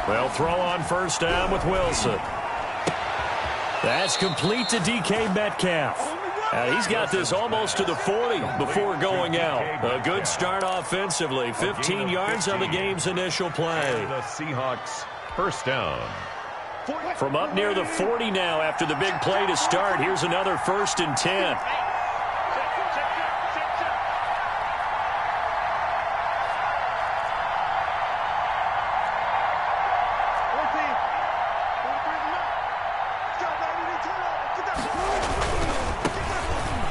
They'll throw on first down with Wilson. That's complete to DK Metcalf. He's got this almost to the 40 before going out. A good start offensively. 15 yards on the game's initial play. The Seahawks first down. From up near the 40 now after the big play to start. Here's another 1st and 10.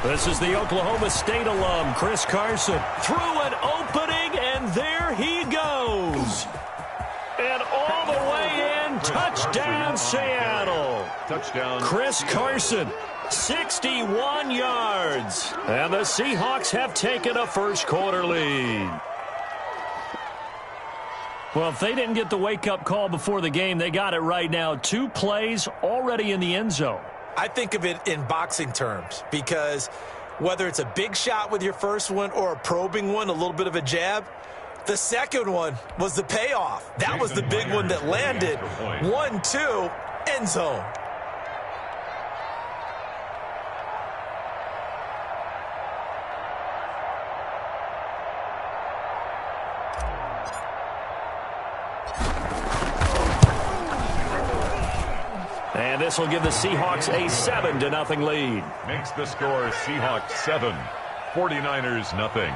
This is the Oklahoma State alum, Chris Carson. Through an opening, and there he goes. And all the way in, touchdown Seattle. Touchdown. Chris Carson, 61 yards. And the Seahawks have taken a first-quarter lead. Well, if they didn't get the wake-up call before the game, they got it right now. 2 plays already in the end zone. I think of it in boxing terms because whether it's a big shot with your first one or a probing one, a little bit of a jab, the second one was the payoff. That was the big one that landed. 1-2, end zone. And this will give the Seahawks a 7-0 lead. Makes the score Seahawks 7, 49ers nothing.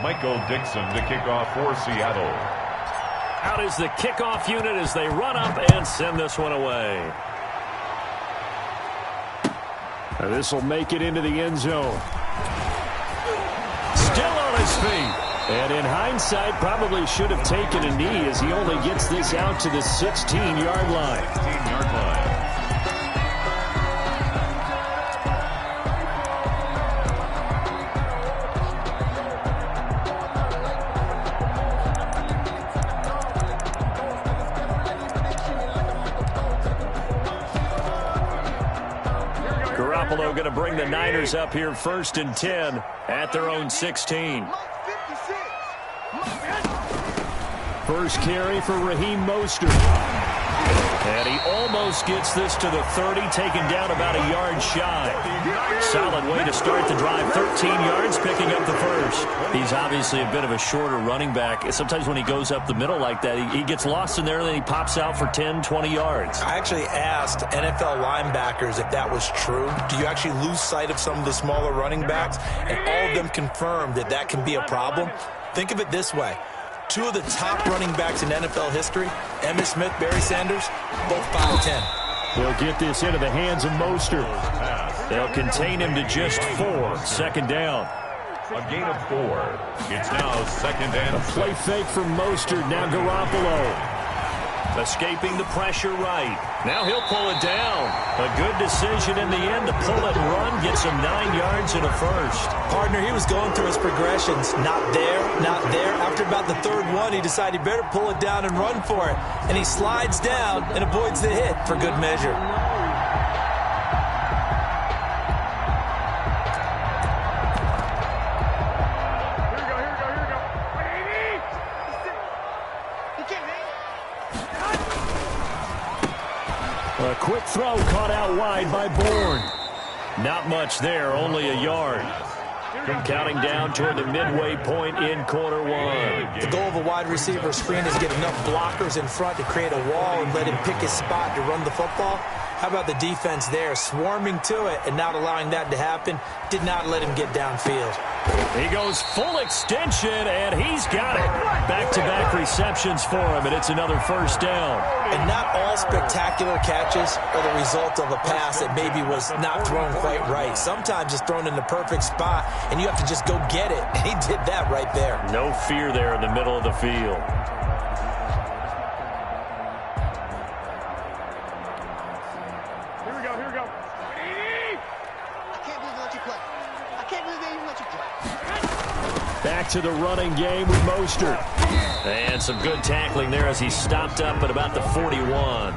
Michael Dixon to kick off for Seattle. Out is the kickoff unit as they run up and send this one away. And this will make it into the end zone. Still on his feet. And in hindsight, probably should have taken a knee as he only gets this out to the 16-yard line. 16-yard line. Going to bring the Niners up here 1st and 10 at their own 16. First carry for Raheem Mostert. And he almost gets this to the 30, taken down about a yard shy. Solid way to start the drive. 13 yards, picking up the first. He's obviously a bit of a shorter running back. Sometimes when he goes up the middle like that, he gets lost in there, and then he pops out for 10, 20 yards. I actually asked NFL linebackers if that was true. Do you actually lose sight of some of the smaller running backs? And all of them confirmed that that can be a problem. Think of it this way. 2 of the top running backs in NFL history, Emmitt Smith, Barry Sanders, both 5'10". They'll get this into the hands of Mostert. They'll contain him to just 4. 2nd down. A gain of 4. It's now 2nd and a play fake from Mostert. Now Garoppolo. Escaping the pressure right. Now he'll pull it down. A good decision in the end to pull it and run. Gets him 9 yards and a first. Partner, he was going through his progressions. Not there, not there. After about the 3rd one, he decided he better pull it down and run for it. And he slides down and avoids the hit for good measure. A quick throw caught out wide by Bourne. Not much there, only a yard. Counting down toward the midway point in quarter 1. The goal of a wide receiver screen is to get enough blockers in front to create a wall and let him pick his spot to run the football. How about the defense there, swarming to it and not allowing that to happen? Did not let him get downfield. He goes full extension, and he's got it. Back-to-back receptions for him, and it's another first down. And not all spectacular catches are the result of a pass that maybe was not thrown quite right. Sometimes it's thrown in the perfect spot, and you have to just go get it. And he did that right there. No fear there in the middle of the field. Back to the running game with Mostert. And some good tackling there as he stopped up at about the 41.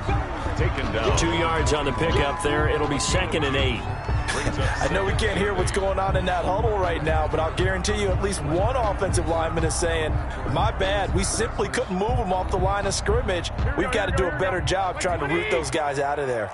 Taken down. 2 yards on the pickup there. It'll be 2nd and 8. I know we can't hear what's going on in that huddle right now, but I'll guarantee you at least one offensive lineman is saying, my bad, we simply couldn't move them off the line of scrimmage. We've got to do a better job trying to root those guys out of there.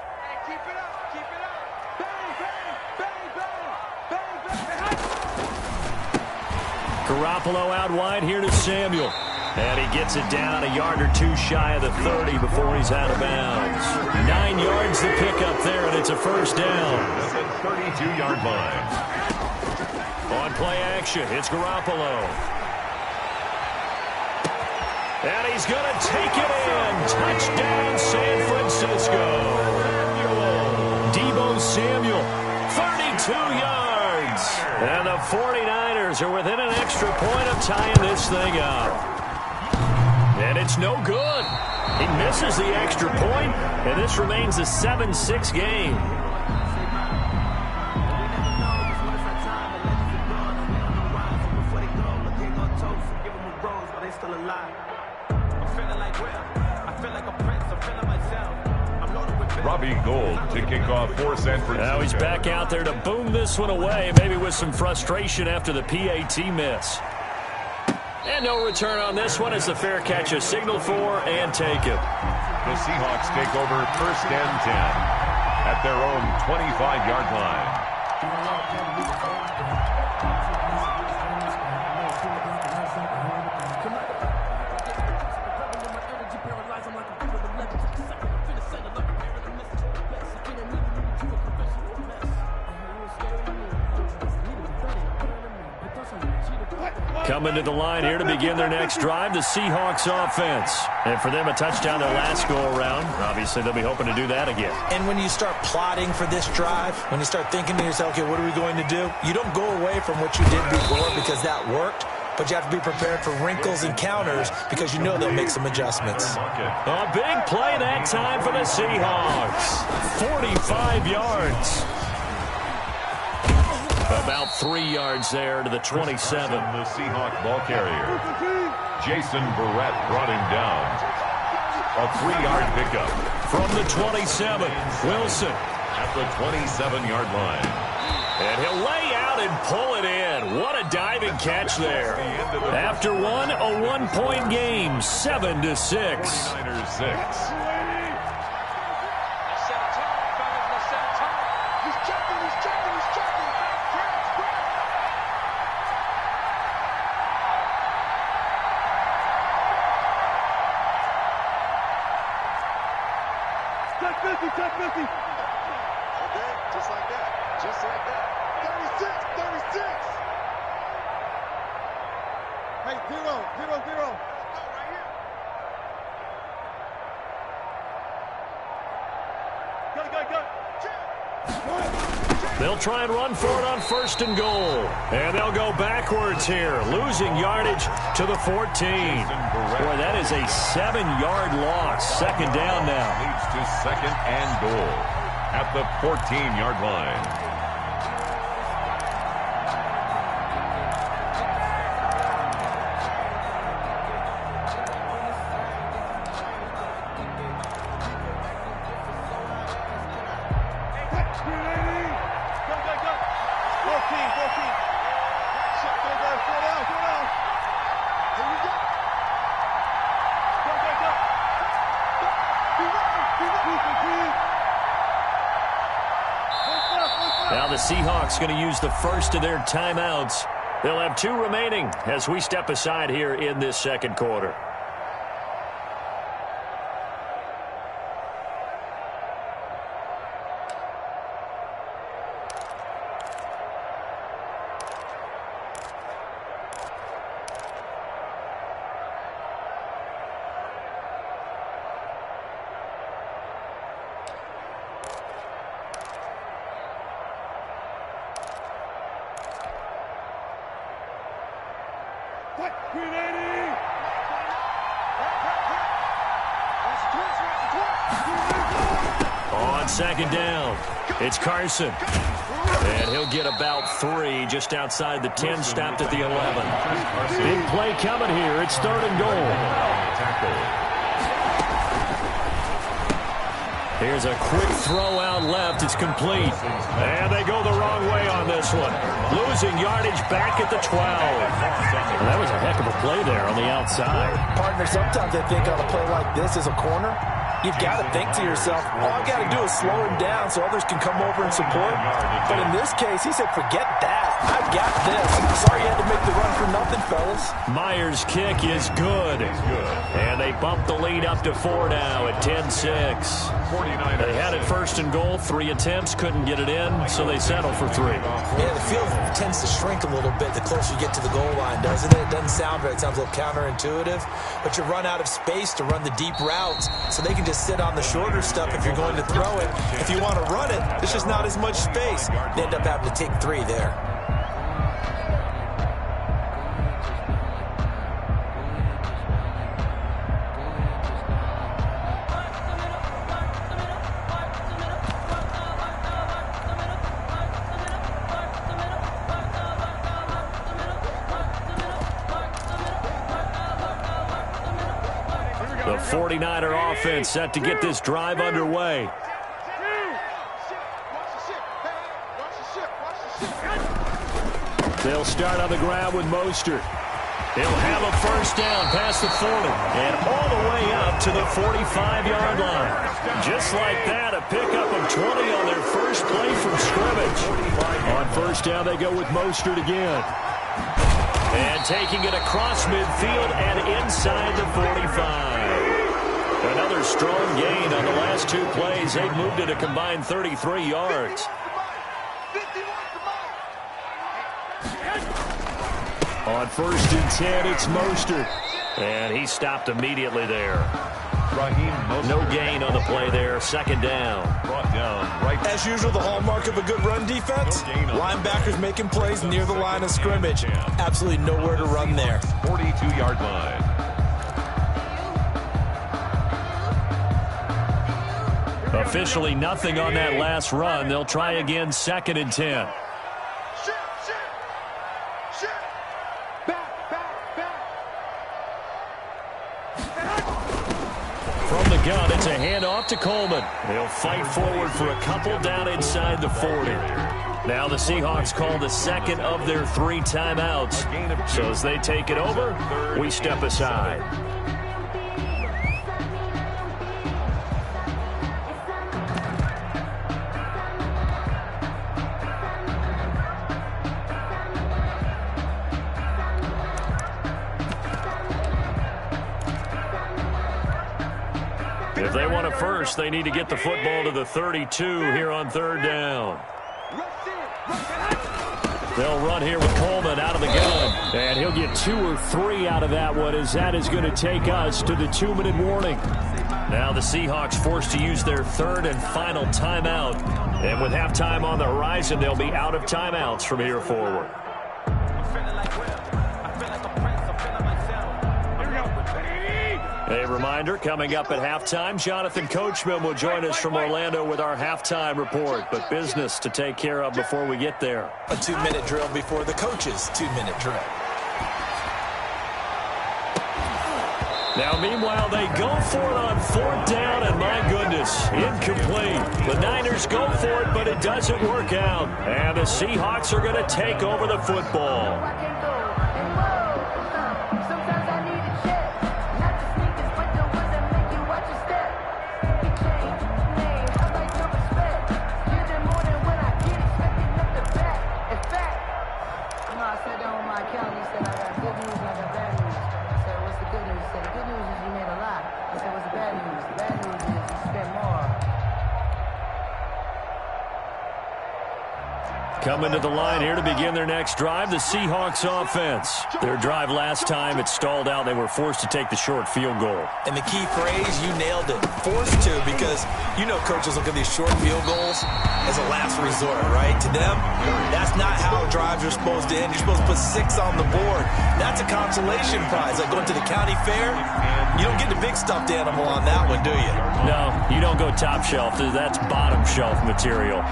Garoppolo out wide here to Samuel. And he gets it down a yard or 2 shy of the 30 before he's out of bounds. 9 yards the pickup there, and it's a first down. At the 32-yard line. On play action, it's Garoppolo. And he's going to take it in. Touchdown, San Francisco. Deebo Samuel, 32 yards. And the 49ers are within an extra point of tying this thing up. And it's no good. He misses the extra point, and this remains a 7-6 game. Robbie Gould to kick off for San Francisco. Now he's back out there to boom this one away, maybe with some frustration after the PAT miss. And no return on this one as the fair catch is signaled for and taken. The Seahawks take over 1st and 10 at their own 25-yard line. Coming to the line here to begin their next drive, the Seahawks offense. And for them, a touchdown their last go-around. Obviously, they'll be hoping to do that again. And when you start plotting for this drive, when you start thinking to yourself, okay, what are we going to do? You don't go away from what you did before because that worked, but you have to be prepared for wrinkles and counters because you know they'll make some adjustments. A big play that time for the Seahawks. 45 yards. About 3 yards there to the 27. The Seahawk ball carrier. Jason Barrett brought him down. A 3-yard pickup. From the 27, Wilson. At the 27-yard line. And he'll lay out and pull it in. What a diving catch there. After one, a 1-point game, 7-6. 49ers 6. Check 50. Okay, just like that. Just like that. 36. Hey, 0. Right here. Go. They'll try and run for it on 1st and goal. And they'll go backwards here, losing yardage to the 14. Boy, that is a 7-yard loss. 2nd down now. Leads to 2nd and goal at the 14-yard line. Now the Seahawks going to use the first of their timeouts. They'll have 2 remaining as we step aside here in this 2nd quarter. On 2nd down. It's Carson. And he'll get about 3 just outside the 10, stopped at the 11. Big play coming here. It's 3rd and goal. Here's a quick throw out left. It's complete. And they go the wrong way on this one. Losing yardage back at the 12. Well, that was a heck of a play there on the outside. Partner, sometimes I think on a play like this as a corner, you've got to think to yourself, all I've got to do is slow him down so others can come over and support. But in this case, he said, forget that. I've got this. Sorry you had to make the run for nothing, fellas. Myers' kick is good. And they bump the lead up to 4 now at 10-6. They had it 1st and goal, 3 attempts, couldn't get it in, so they settle for 3. Yeah, the field tends to shrink a little bit the closer you get to the goal line, doesn't it? It doesn't sound right. It sounds a little counterintuitive. But you run out of space to run the deep routes, so they can just sit on the shorter stuff if you're going to throw it. If you want to run it, there's just not as much space. They end up having to take 3 there. The 49er offense set to get this drive underway. They'll start on the ground with Mostert. He'll have a 1st down past the 40 and all the way up to the 45-yard line. Just like that, a pickup of 20 on their first play from scrimmage. On 1st down, they go with Mostert again. And taking it across midfield and inside the 45. Another strong gain on the last 2 plays. They've moved it a combined 33 yards. On 1st and 10, it's Mostert. And he stopped immediately there. No gain on the play there. 2nd down. Brought down right. As usual, the hallmark of a good run defense, linebackers making plays near the line of scrimmage. Absolutely nowhere to run there. 42-yard line. Officially nothing on that last run. They'll try again 2nd and 10. From the gun, it's a handoff to Coleman. He'll fight forward for a couple down inside the 40. Now the Seahawks call the 2nd of their 3 timeouts. So as they take it over, we step aside. If they want a 1st, they need to get the football to the 32 here on 3rd down. They'll run here with Coleman out of the gun. And he'll get 2 or 3 out of that one, as that is going to take us to the 2-minute warning. Now the Seahawks forced to use their 3rd and final timeout. And with halftime on the horizon, they'll be out of timeouts from here forward. A reminder, coming up at halftime, Jonathan Coachman will join us from Orlando with our halftime report, but business to take care of before we get there. A 2-minute drill before the coach's 2-minute drill. Now, meanwhile, they go for it on 4th down, and my goodness, incomplete. The Niners go for it, but it doesn't work out. And the Seahawks are going to take over the football. Coming to the line here to begin their next drive, the Seahawks offense. Their drive last time, it stalled out. They were forced to take the short field goal. And the key phrase, you nailed it. Forced to, because you know coaches look at these short field goals as a last resort, right? To them, that's not how drives are supposed to end. You're supposed to put 6 on the board. That's a consolation prize. Like going to the county fair, you don't get the big stuffed animal on that one, do you? No, you don't go top shelf. That's bottom shelf material.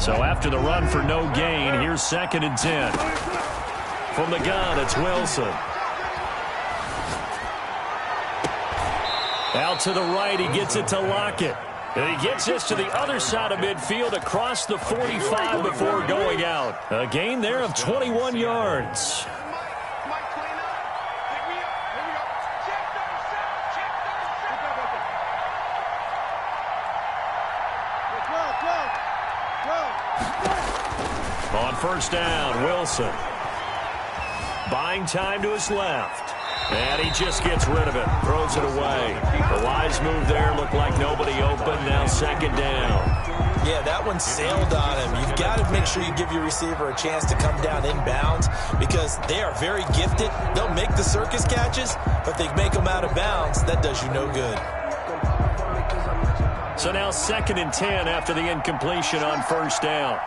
So after the run for no gain, here's 2nd and 10. From the gun, it's Wilson. Out to the right, he gets it to Lockett. And he gets this to the other side of midfield across the 45 before going out. A gain there of 21 yards. On first down, Wilson. Buying time to his left. And he just gets rid of it. Throws it away. The wise move there. Looked like nobody open. Now 2nd down. Yeah, that one sailed on him. You've got to make sure you give your receiver a chance to come down inbounds because they are very gifted. They'll make the circus catches, but they make them out of bounds. That does you no good. So now 2nd and 10 after the incompletion on first down.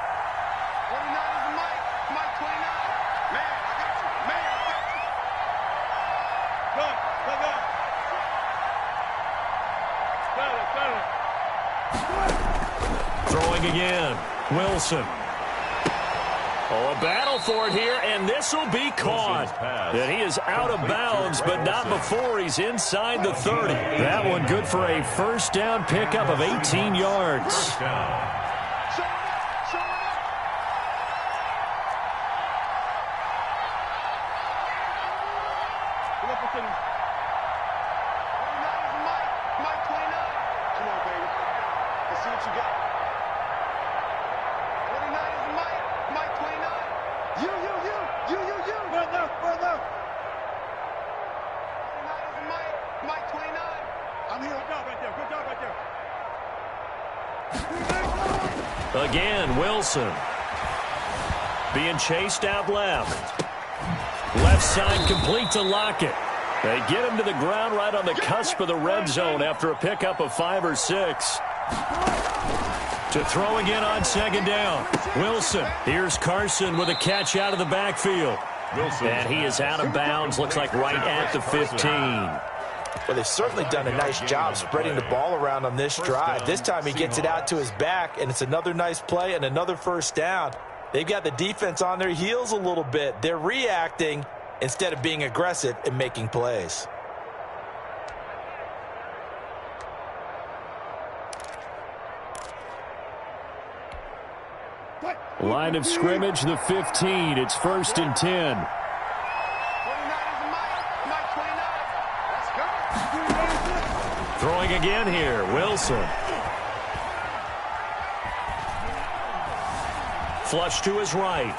Throwing again, Wilson. Oh, a battle for it here, and this will be caught. And he is out of bounds, but not before he's inside the 30. That one good for a first down pickup of 18 yards. Again, Wilson. Being chased out left. Left side complete to Lockett. They get him to the ground right on the cusp of the red zone after a pickup of 5 or 6. To throw again on 2nd down. Wilson. Here's Carson with a catch out of the backfield. And he is out of bounds. Looks like right at the 15. Well, they've certainly done a nice job spreading the ball around on this drive. This time he gets it out to his back, and it's another nice play and another first down. They've got the defense on their heels a little bit. They're reacting instead of being aggressive and making plays. Line of scrimmage, the 15. It's 1st and 10. Throwing again here, Wilson. Flush to his right.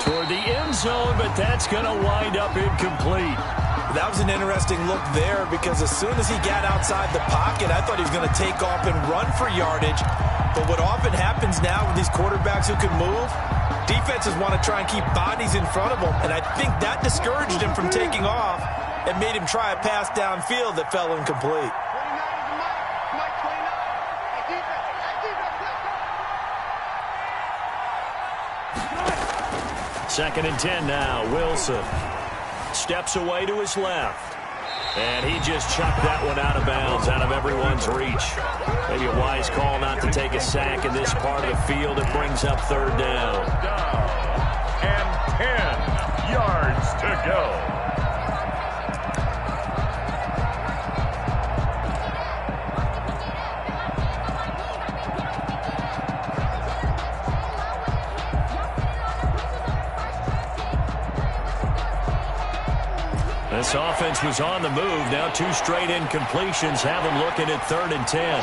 Toward the end zone, but that's going to wind up incomplete. That was an interesting look there because as soon as he got outside the pocket, I thought he was going to take off and run for yardage. But what often happens now with these quarterbacks who can move, defenses want to try and keep bodies in front of them, and I think that discouraged him from taking off and made him try a pass downfield that fell incomplete. Second and 10 now, Wilson. Steps away to his left. And he just chucked that one out of bounds, out of everyone's reach. Maybe a wise call not to take a sack in this part of the field. It brings up 3rd down. And 10 yards to go. This offense was on the move. Now 2 straight incompletions have them looking at 3rd and 10.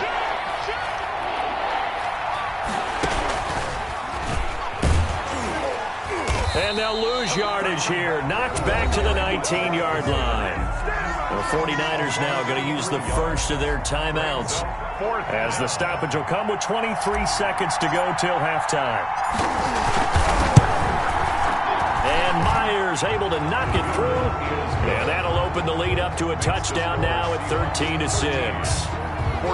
And they'll lose yardage here. Knocked back to the 19-yard line. The 49ers now going to use the first of their timeouts, as the stoppage will come with 23 seconds to go till halftime. And Myers able to knock it through. And that'll open the lead up to a touchdown now at 13-6.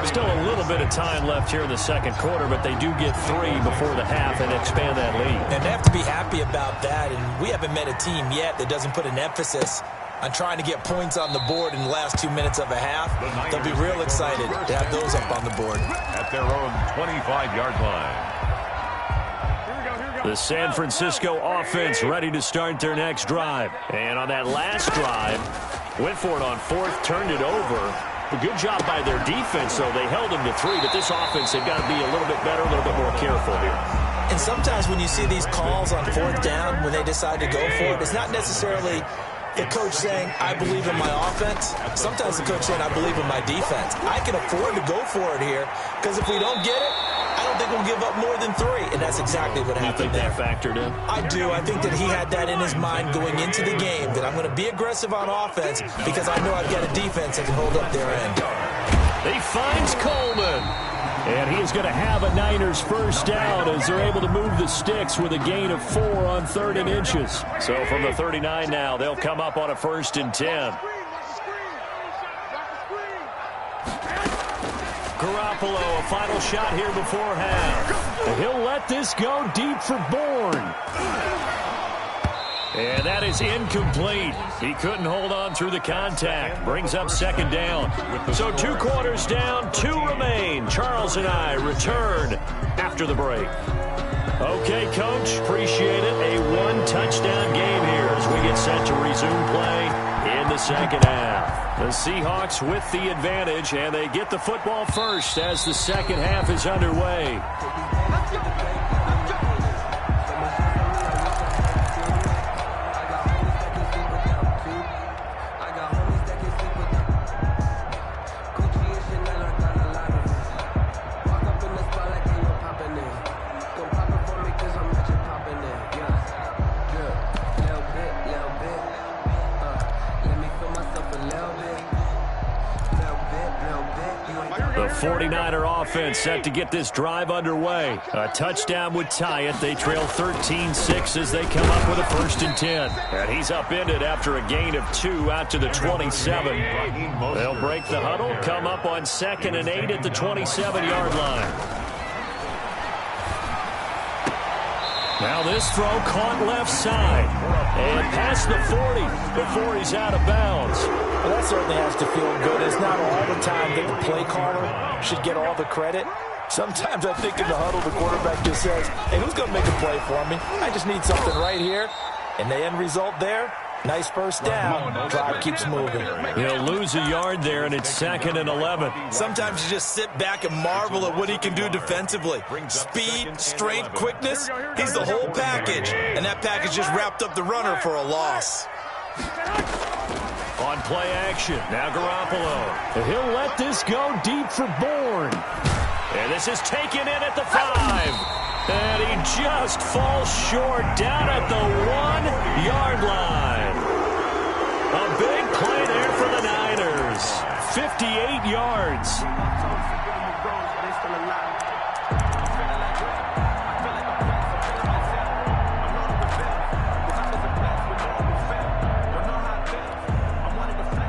Still a little bit of time left here in the second quarter, but they do get 3 before the half and expand that lead. And they have to be happy about that. And we haven't met a team yet that doesn't put an emphasis on trying to get points on the board in the last 2 minutes of a half. They'll be real excited to have those up on the board. At their own 25-yard line. The San Francisco offense ready to start their next drive. And on that last drive, went for it on fourth, turned it over. A good job by their defense, though. They held them to 3, but this offense, they've got to be a little bit better, a little bit more careful here. And sometimes when you see these calls on fourth down, when they decide to go for it, it's not necessarily the coach saying, I believe in my offense. Sometimes the coach saying, I believe in my defense. I can afford to go for it here, because if we don't get it, I don't think we'll give up more than 3. And that's exactly what happened there. You think that factored in? I do. I think that he had that in his mind going into the game, that I'm going to be aggressive on offense because I know I've got a defense that can hold up their end. He finds Coleman. And he is going to have a Niners first down as they're able to move the sticks with a gain of 4 on 3rd and inches. So from the 39 now, they'll come up on a 1st and 10. Garoppolo, a final shot here before half. And he'll let this go deep for Bourne. And that is incomplete. He couldn't hold on through the contact. Brings up 2nd down. So 2 quarters down, 2 remain. Charles and I return after the break. Okay, Coach, appreciate it. A 1-touchdown game here as we get set to resume play in the second half. The Seahawks with the advantage, and they get the football first as the second half is underway. The 49er offense set to get this drive underway. A touchdown would tie it. They trail 13-6 as they come up with a 1st and 10. And he's upended after a gain of 2 out to the 27. They'll break the huddle, come up on 2nd and 8 at the 27-yard line. Now this throw caught left side and past the 40 before he's out of bounds. Well, that certainly has to feel good. It's not all the time that the play caller should get all the credit. Sometimes I think in the huddle the quarterback just says, hey, who's going to make a play for me? I just need something right here. And the end result there, nice first down. Drive keeps moving. He'll lose a yard there, and it's 2nd and 11. Sometimes you just sit back and marvel at what he can do defensively. Speed, strength, quickness, he's the whole package. And that package just wrapped up the runner for a loss. On play action, now Garoppolo. He'll let this go deep for Bourne. And this is taken in at the 5. And he just falls short down at the 1-yard line. A big play there for the Niners. 58 yards.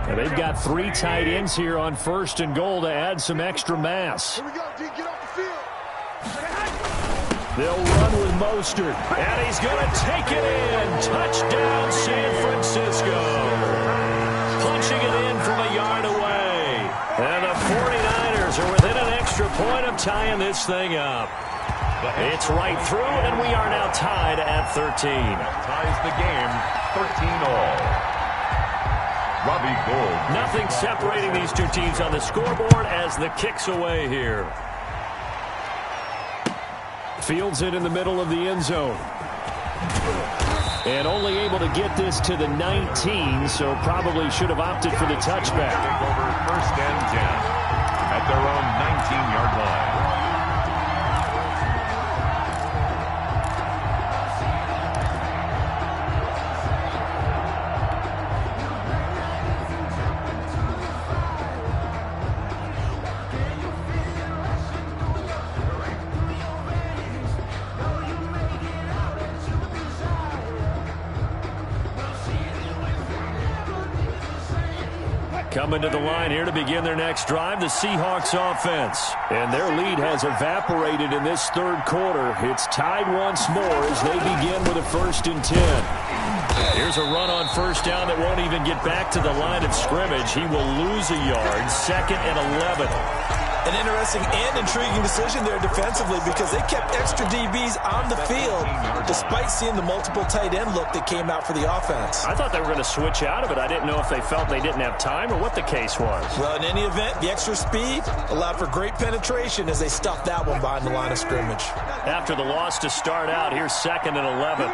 And they've got 3 tight ends here on 1st and goal to add some extra mass. Here we go, D. Get off the field. They'll run with Mostert, and he's going to take it in. Touchdown, San Francisco. Punching it in from a yard away. And the 49ers are within an extra point of tying this thing up. It's right through, and we are now tied at 13. Ties the game 13-all. Robbie Gould. Nothing separating these two teams on the scoreboard as the kick's away here. Fields it in the middle of the end zone. And only able to get this to the 19, so probably should have opted for the touchback. Over 1st and 10 at their own 19-yard line. Coming to the line here to begin their next drive, the Seahawks offense. And their lead has evaporated in this third quarter. It's tied once more as they begin with a 1st and 10. Here's a run on 1st down that won't even get back to the line of scrimmage. He will lose a yard, 2nd and 11. An interesting and intriguing decision there defensively because they kept extra DBs on the field despite seeing the multiple tight end look that came out for the offense. I thought they were going to switch out of it. I didn't know if they felt they didn't have time or what the case was. Well, in any event, the extra speed allowed for great penetration as they stuffed that one behind the line of scrimmage. After the loss to start out, here's 2nd and 11.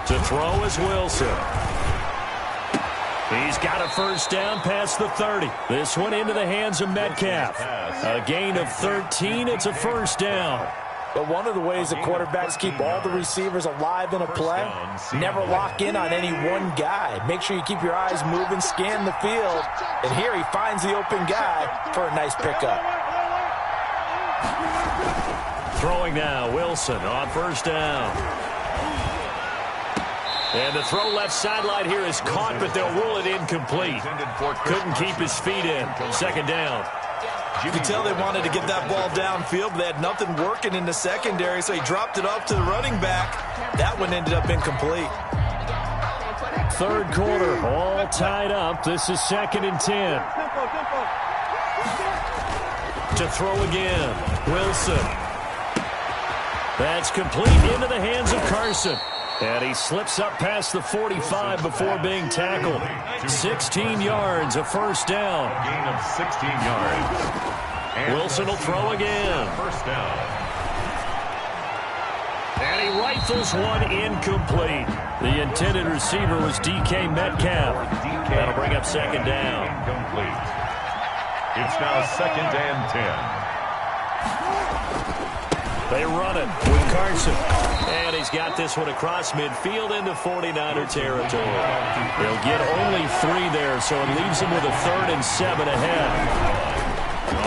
To throw is Wilson. He's got a 1st down past the 30. This one into the hands of Metcalf. A gain of 13. It's a 1st down. But one of the ways the quarterbacks keep all the receivers alive in a play, never lock in on any one guy. Make sure you keep your eyes moving, scan the field. And here he finds the open guy for a nice pickup. Throwing now, Wilson on 1st down. And the throw left sideline here is caught, but they'll rule it incomplete. Couldn't keep his feet in. 2nd down. You could tell they wanted to get that ball downfield, but they had nothing working in the secondary, so he dropped it off to the running back. That one ended up incomplete. 3rd quarter, all tied up. This is 2nd and 10. To throw again, Wilson. That's complete into the hands of Carson. And he slips up past the 45 before being tackled. 16 yards, a 1st down. Gain of 16 yards. And Wilson will throw again. 1st down. And he rifles one incomplete. The intended receiver was DK Metcalf. That'll bring up 2nd down. Incomplete. It's now 2nd and 10. They run it with Carson. And he's got this one across midfield into 49er territory. They'll get only 3 there, so it leaves them with a 3rd and 7 ahead.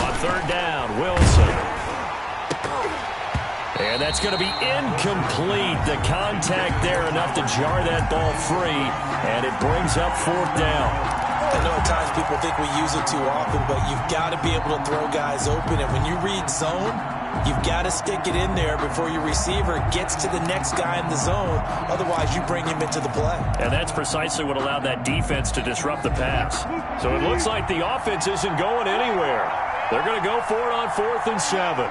On 3rd down, Wilson. And that's going to be incomplete. The contact there enough to jar that ball free, and it brings up 4th down. I know at times people think we use it too often, but you've got to be able to throw guys open. And when you read zone, you've got to stick it in there before your receiver gets to the next guy in the zone. Otherwise, you bring him into the play. And that's precisely what allowed that defense to disrupt the pass. So it looks like the offense isn't going anywhere. They're going to go for it on 4th and 7.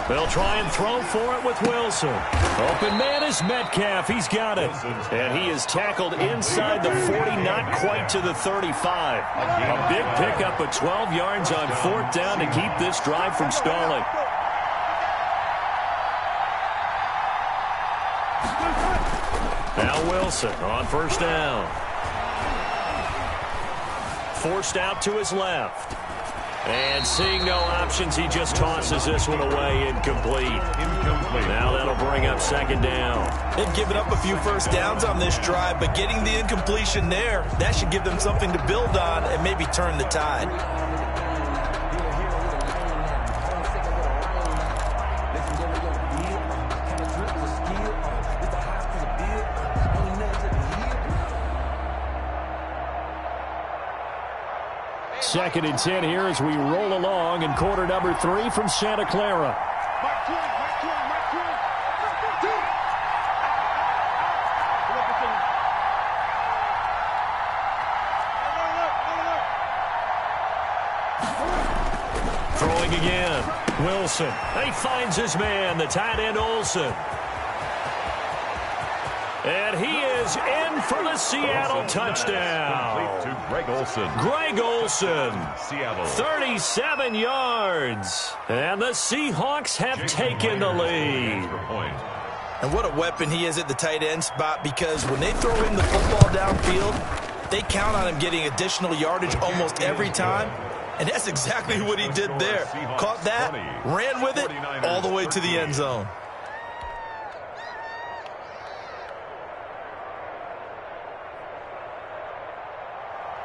They'll try and throw for it with Wilson. Open man is Metcalf. He's got it. And he is tackled inside the 40, not quite to the 35. A big pickup of 12 yards on 4th down to keep this drive from stalling. Now Wilson on 1st down. Forced out to his left. And seeing no options, he just tosses this one away, incomplete. Now that'll bring up 2nd down. They've given up a few 1st downs on this drive, but getting the incompletion there, that should give them something to build on and maybe turn the tide. Second and 10 here as we roll along in quarter number 3 from Santa Clara. Throwing again. Wilson. He finds his man, the tight end Olsen. And he is in for the Seattle touchdown. To Greg Olsen. Greg Olsen. Seattle. 37 yards. And the Seahawks have taken the lead. And what a weapon he is at the tight end spot, because when they throw him the football downfield, they count on him getting additional yardage almost every time. And that's exactly what he did there. Caught that, ran with it, all the way to the end zone.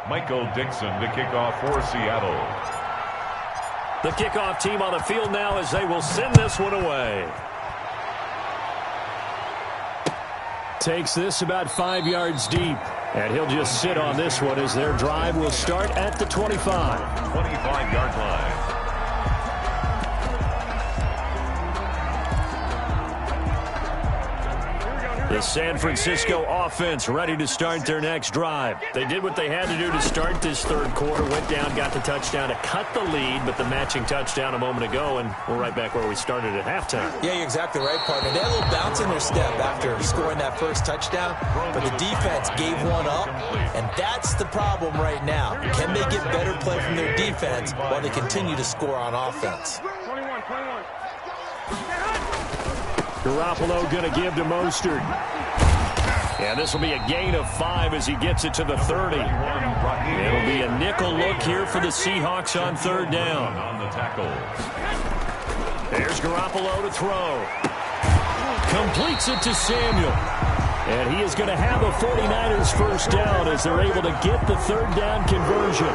Michael Dixon to kick off for Seattle. The kickoff team on the field now as they will send this one away. Takes this about 5 yards deep. And he'll just sit on this one as their drive will start at the 25. 25-yard line. The San Francisco offense ready to start their next drive. They did what they had to do to start this third quarter. Went down, got the touchdown to cut the lead, but the matching touchdown a moment ago, and we're right back where we started at halftime. Yeah, you're exactly right, partner. They had a little bounce in their step after scoring that first touchdown, but the defense gave one up, and that's the problem right now. Can they get better play from their defense while they continue to score on offense? 21. Garoppolo going to give to Mostert. And this will be a gain of 5 as he gets it to the 30. It'll be a nickel look here for the Seahawks on third down. On the tackle. There's Garoppolo to throw. Completes it to Samuel. And he is going to have a 49ers first down as they're able to get the third down conversion.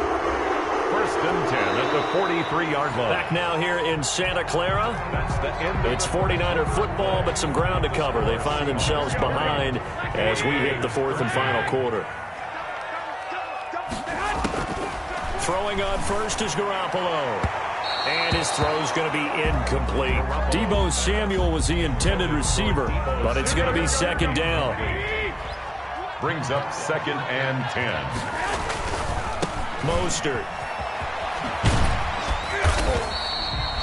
First and 10 at the 43-yard line. Back now here in Santa Clara. That's the end. It's 49er football, but some ground to cover. They find themselves behind as we hit the fourth and final quarter. Throwing on first is Garoppolo. And his throw's going to be incomplete. Deebo Samuel was the intended receiver, but it's going to be second down. Brings up second and 10. Mostert.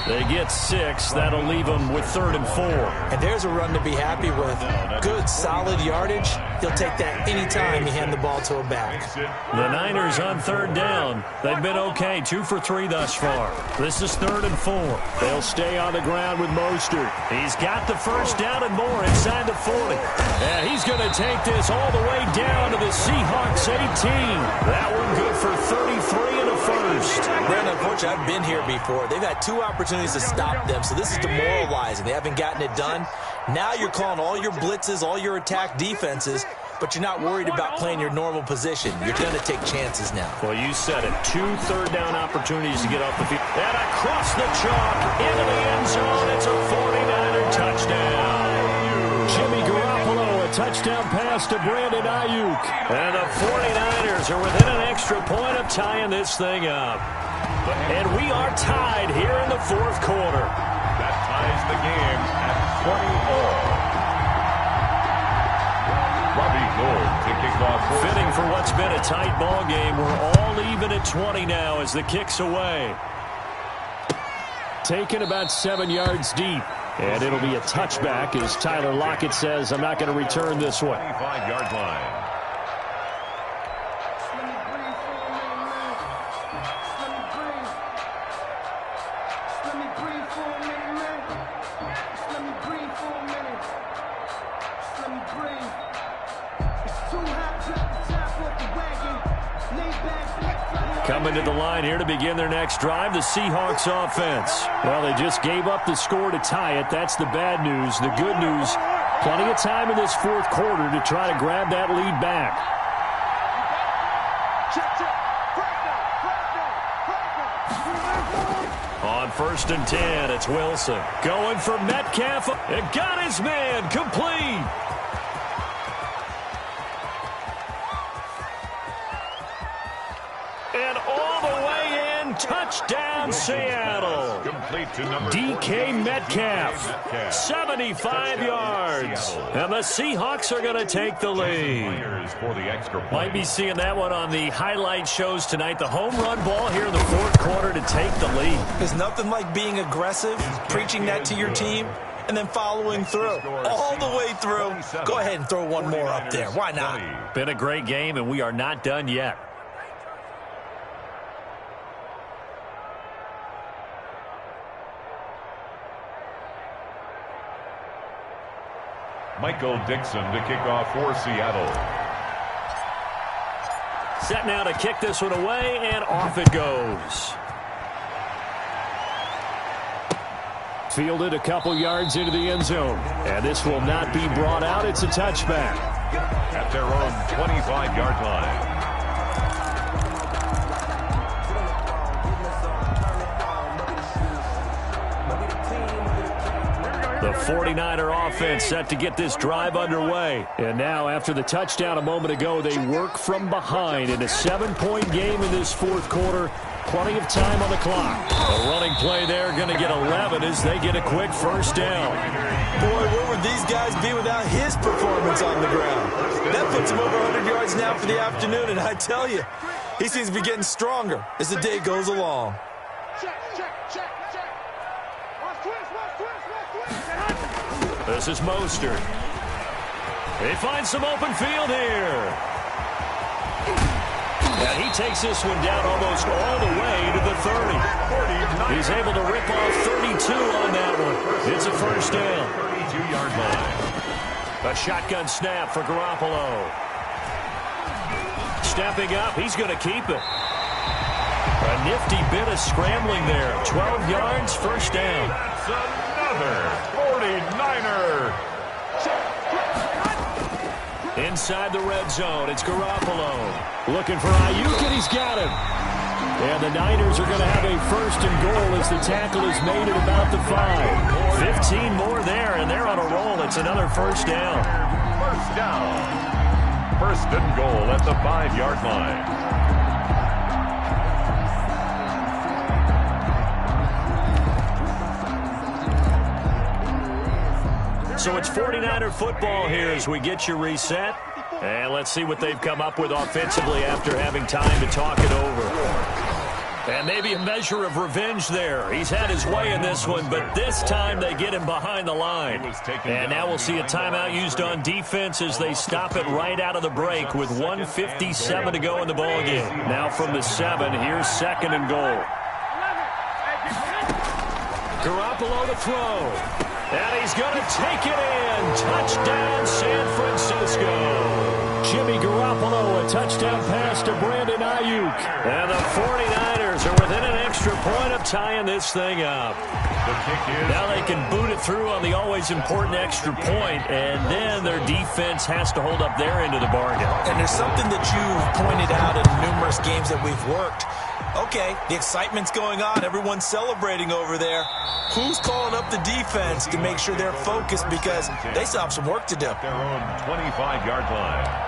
They get 6. That'll leave them with third and 4. And there's a run to be happy with. Good, solid yardage. He'll take that anytime you hand the ball to a back. The Niners on third down. They've been okay, 2 for 3 thus far. This is third and 4. They'll stay on the ground with Mostert. He's got the first down and more inside the 40. And he's going to take this all the way down to the Seahawks 18. That one good for 33 and a first. Brandon, unfortunately, I've been here before. They've had 2 opportunities to stop them, so this is demoralizing. They haven't gotten it done. Now you're calling all your blitzes, all your attack defenses, but you're not worried about playing your normal position. You're going to take chances now. Well, you said it. 2 third down opportunities to get off the field. And across the chalk into the end zone. It's a 49er touchdown. Jimmy Garoppolo, a touchdown pass to Brandon Ayuk. And the 49ers are within an extra point of tying this thing up. And we are tied here in the fourth quarter. That ties the game at 20 all. Robbie Gould to kick off. Fitting for what's been a tight ball game. We're all even at 20 now as the kick's away. Taken about 7 yards deep. And it'll be a touchback as Tyler Lockett says, I'm not going to return this one. 25-yard line. Coming to the line here to begin their next drive, the Seahawks offense. Well, they just gave up the score to tie it. That's the bad news. The good news, plenty of time in this fourth quarter to try to grab that lead back. On first and 10, it's Wilson. Going for Metcalf. It got his man complete. And all the way in, touchdown Seattle. Complete to number DK Metcalf, 75 yards. And the Seahawks are going to take the lead. For the extra point. Might be seeing that one on the highlight shows tonight. The home run ball here in the fourth quarter to take the lead. There's nothing like being aggressive, preaching that to your team, and then following through. All the way through. Go ahead and throw one more up there. Why not? Been a great game, and we are not done yet. Michael Dixon to kick off for Seattle. Set now to kick this one away, and off it goes. Fielded a couple yards into the end zone. And this will not be brought out. It's a touchback. At their own 25-yard line. Here we go. The 49er offense set to get this drive underway. And now, after the touchdown a moment ago, they work from behind in a 7-point game in this fourth quarter. Plenty of time on the clock. A running play there, going to get 11 as they get a quick first down. Boy, where would these guys be without his performance on the ground? That puts him over 100 yards now for the afternoon, and I tell you, he seems to be getting stronger as the day goes along. This is Mostert. They find some open field here. And he takes this one down almost all the way to the 30. He's able to rip off 32 on that one. It's a first down. 32-yard line. A shotgun snap for Garoppolo. Stepping up, he's going to keep it. A nifty bit of scrambling there. 12 yards, first down. That's another 49er. Inside the red zone, it's Garoppolo. Looking for Ayuk, and he's got him. And the Niners are going to have a first and goal as the tackle is made at about the 5. 15 more there, and they're on a roll. It's another first down. First down. First and goal at the 5-yard line. So it's 49er football here as we get you reset. And let's see what they've come up with offensively after having time to talk it over. And maybe a measure of revenge there. He's had his way in this one, but this time they get him behind the line. And now we'll see a timeout used on defense as they stop it right out of the break with 1:57 to go in the ballgame. Now from the 7, here's second and goal. Garoppolo to throw. And he's going to take it in. Touchdown, San Francisco. Jimmy Garoppolo, a touchdown pass to Brandon Ayuk. And the 49ers are within an extra point of tying this thing up. The kick is now they can boot it through on the always important extra point, and then their defense has to hold up their end of the bargain. And there's something that you've pointed out in numerous games that we've worked. Okay, the excitement's going on. Everyone's celebrating over there. Who's calling up the defense to make sure they're focused because they still have some work to do? their own 25-yard line.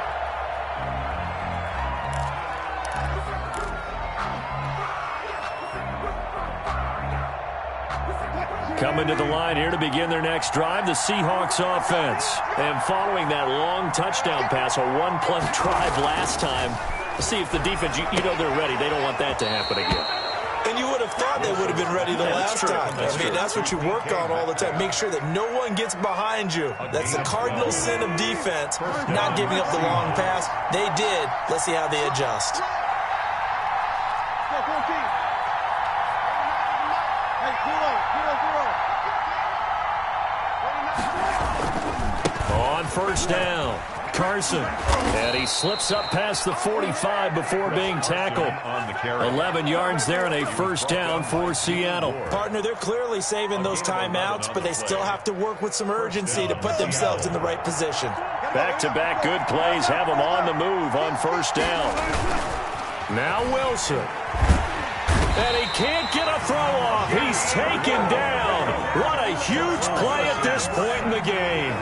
Coming to the line here to begin their next drive, the Seahawks offense. And following that long touchdown pass, a one-play drive last time, see if the defense, you know they're ready. They don't want that to happen again. And you would have thought they would have been ready the last time. That's what you work on all the time. Make sure that no one gets behind you. That's the cardinal sin of defense, not giving up the long pass. They did. Let's see how they adjust. On first down, Carson. And he slips up past the 45 before being tackled. 11 yards there and a first down for Seattle. Partner, they're clearly saving those timeouts, but they still have to work with some urgency to put themselves in the right position. Back-to-back good plays have them on the move on first down. Now Wilson. And he can't get a throw off. He's taken down. What a huge play at this point in the game.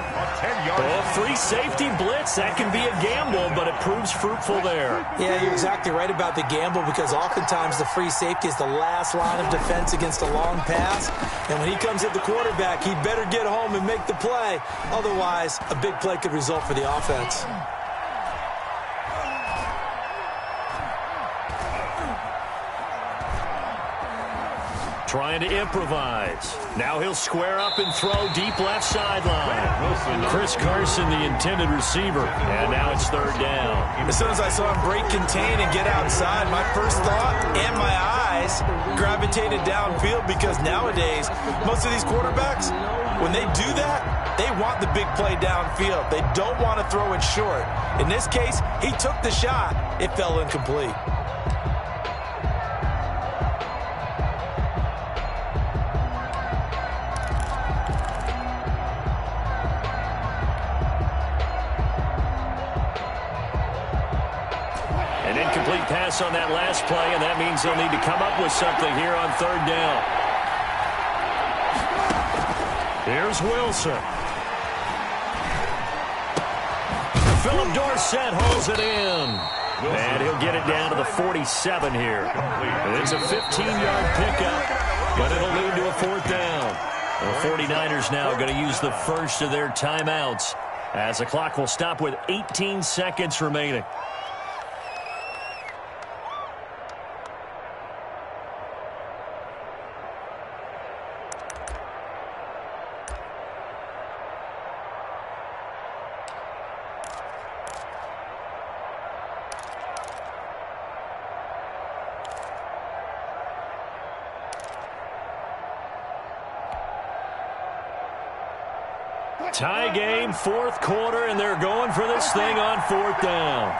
Oh, free safety blitz, that can be a gamble, but it proves fruitful there. Yeah, you're exactly right about the gamble because oftentimes the free safety is the last line of defense against a long pass. And when he comes at the quarterback, he better get home and make the play. Otherwise, a big play could result for the offense. Trying to improvise. Now he'll square up and throw deep left sideline. Chris Carson, the intended receiver. And now it's third down. As soon as I saw him break contain and get outside, my first thought and my eyes gravitated downfield because nowadays, most of these quarterbacks, when they do that, they want the big play downfield. They don't want to throw it short. In this case, he took the shot. It fell incomplete. An incomplete pass on that last play, and that means they'll need to come up with something here on third down. Here's Wilson. Philip Dorsett holds it in. And he'll get it down to the 47 here. It's a 15-yard pickup, but it'll lead to a 4th down. The 49ers now going to use the first of their timeouts as the clock will stop with 18 seconds remaining. Tie game, 4th quarter, and they're going for this thing on 4th down.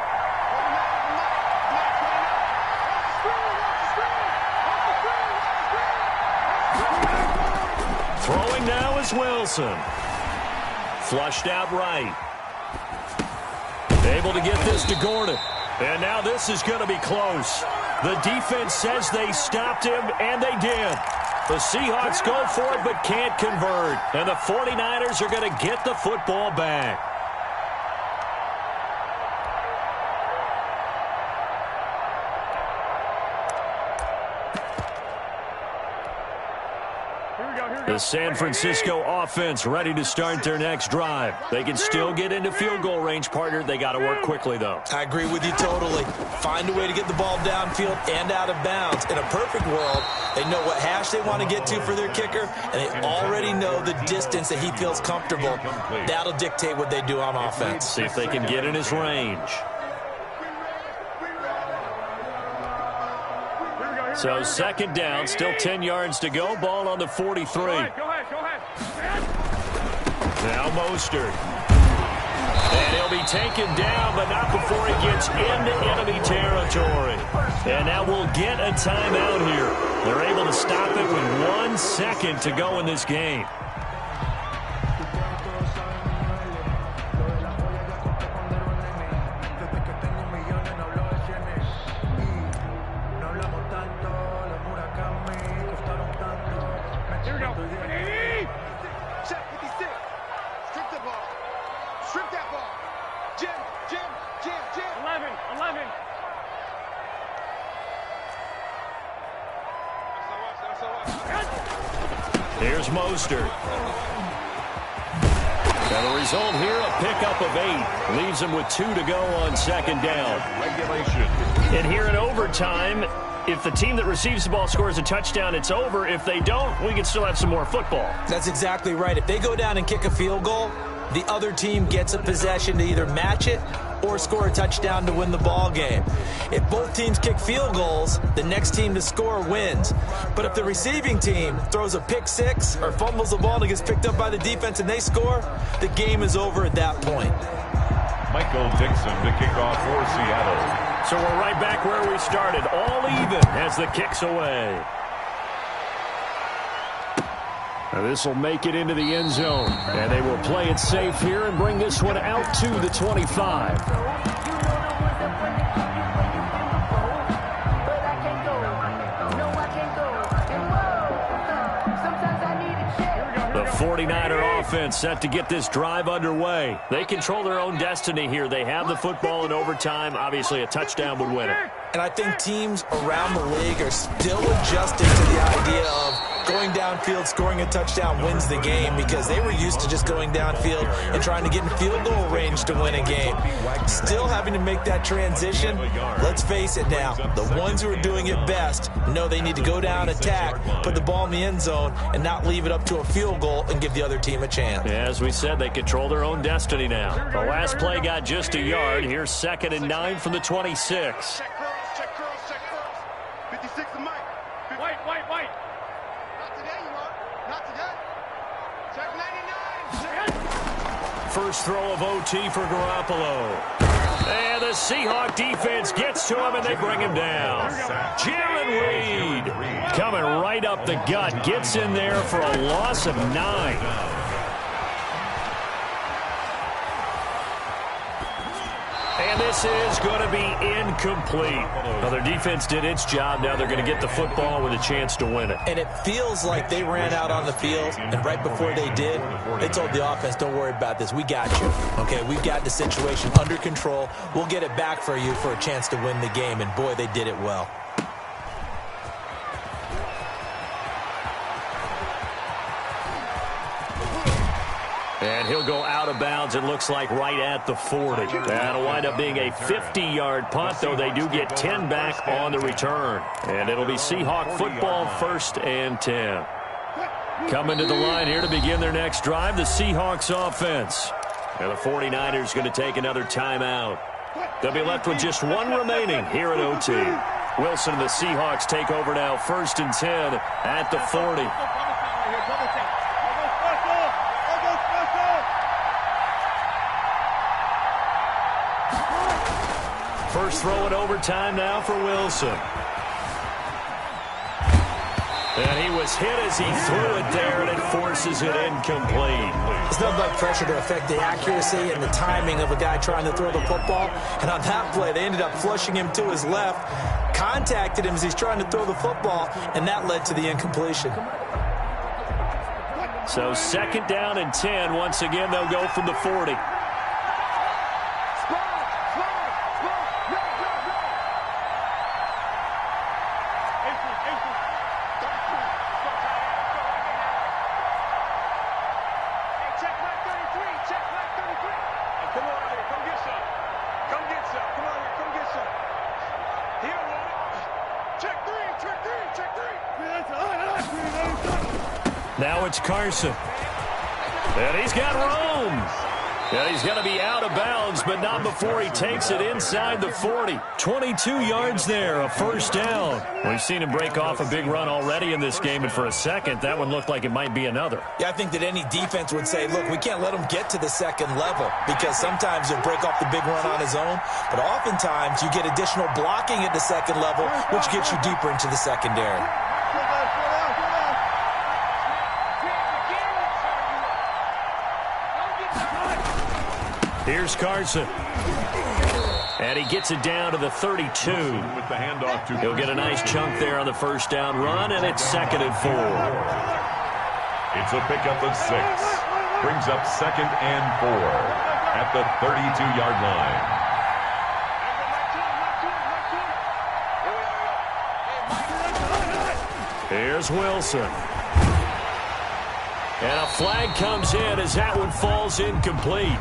Throwing now is Wilson. Flushed out right. Able to get this to Gordon. And now this is going to be close. The defense says they stopped him, and they did. The Seahawks go for it but can't convert. And the 49ers are going to get the football back. The San Francisco offense ready to start their next drive. They can still get into field goal range, partner. They got to work quickly, though. I agree with you totally. Find a way to get the ball downfield and out of bounds. In a perfect world, they know what hash they want to get to for their kicker, and they already know the distance that he feels comfortable. That'll dictate what they do on offense. See if they can get in his range. So 2nd down, still 10 yards to go. Ball on the 43. Go ahead. Now Mostert. And he'll be taken down, but not before he gets into enemy territory. And now we'll get a timeout here. They're able to stop it with 1 second to go in this game. Here's Mostert. And the result here, a pickup of 8. Leaves him with 2 to go on 2nd down. Regulation. And here in overtime, if the team that receives the ball scores a touchdown, it's over. If they don't, we can still have some more football. That's exactly right. If they go down and kick a field goal, the other team gets a possession to either match it or score a touchdown to win the ball game. If both teams kick field goals, the next team to score wins. But if the receiving team throws a pick 6 or fumbles the ball and it gets picked up by the defense and they score, the game is over at that point. Michael Dixon to kick off for Seattle. So we're right back where we started, all even as the kick's away. Now this will make it into the end zone, and they will play it safe here and bring this one out to the 25. The 49er offense set to get this drive underway. They control their own destiny here. They have the football in overtime. Obviously, a touchdown would win it. And I think teams around the league are still adjusting to the idea of going downfield, scoring a touchdown wins the game, because they were used to just going downfield and trying to get in field goal range to win a game. Still having to make that transition. Let's face it now, the ones who are doing it best know they need to go down, attack, put the ball in the end zone, and not leave it up to a field goal and give the other team a chance. As we said, they control their own destiny now. The last play got just a yard. Here's 2nd and 9 from the 26. Check curls. 56 to Mike. White. Not today, you are. Not today. Check 99. First throw of OT for Garoppolo. And the Seahawk defense gets to him, and they bring him down. Jalen Reed coming right up the gut. Gets in there for a loss of 9. And this is going to be incomplete. Well, their defense did its job. Now they're going to get the football with a chance to win it. And it feels like they ran out on the field, and right before they did, they told the offense, don't worry about this. We got you. Okay, we've got the situation under control. We'll get it back for you for a chance to win the game. And, boy, they did it well. And he'll go out of bounds, it looks like, right at the 40. That'll wind up being a 50-yard punt, though they do get 10 back on the return. And it'll be Seahawk football, 1st and 10. Coming to the line here to begin their next drive, the Seahawks offense. And the 49ers going to take another timeout. They'll be left with just one remaining here at OT. Wilson and the Seahawks take over now, 1st and 10 at the 40. First throw in overtime now for Wilson. And he was hit as he threw it there, and it forces it incomplete. It's nothing like pressure to affect the accuracy and the timing of a guy trying to throw the football. And on that play, they ended up flushing him to his left, contacted him as he's trying to throw the football, and that led to the incompletion. So 2nd down and 10. Once again, they'll go from the 40. Now it's Carson. And he's got room. And he's going to be out of bounds, but not before he takes it inside the 40. 22 yards there, a 1st down. We've seen him break off a big run already in this game, and for a second, that one looked like it might be another. Yeah, I think that any defense would say, look, we can't let him get to the 2nd level, because sometimes he'll break off the big run on his own, but oftentimes you get additional blocking at the 2nd level, which gets you deeper into the secondary. Here's Carson. And he gets it down to the 32. He'll get a nice chunk there on the 1st down run, and it's 2nd and 4. It's a pickup of 6. Brings up 2nd and 4 at the 32-yard line. Here's Wilson. And a flag comes in as that one falls incomplete.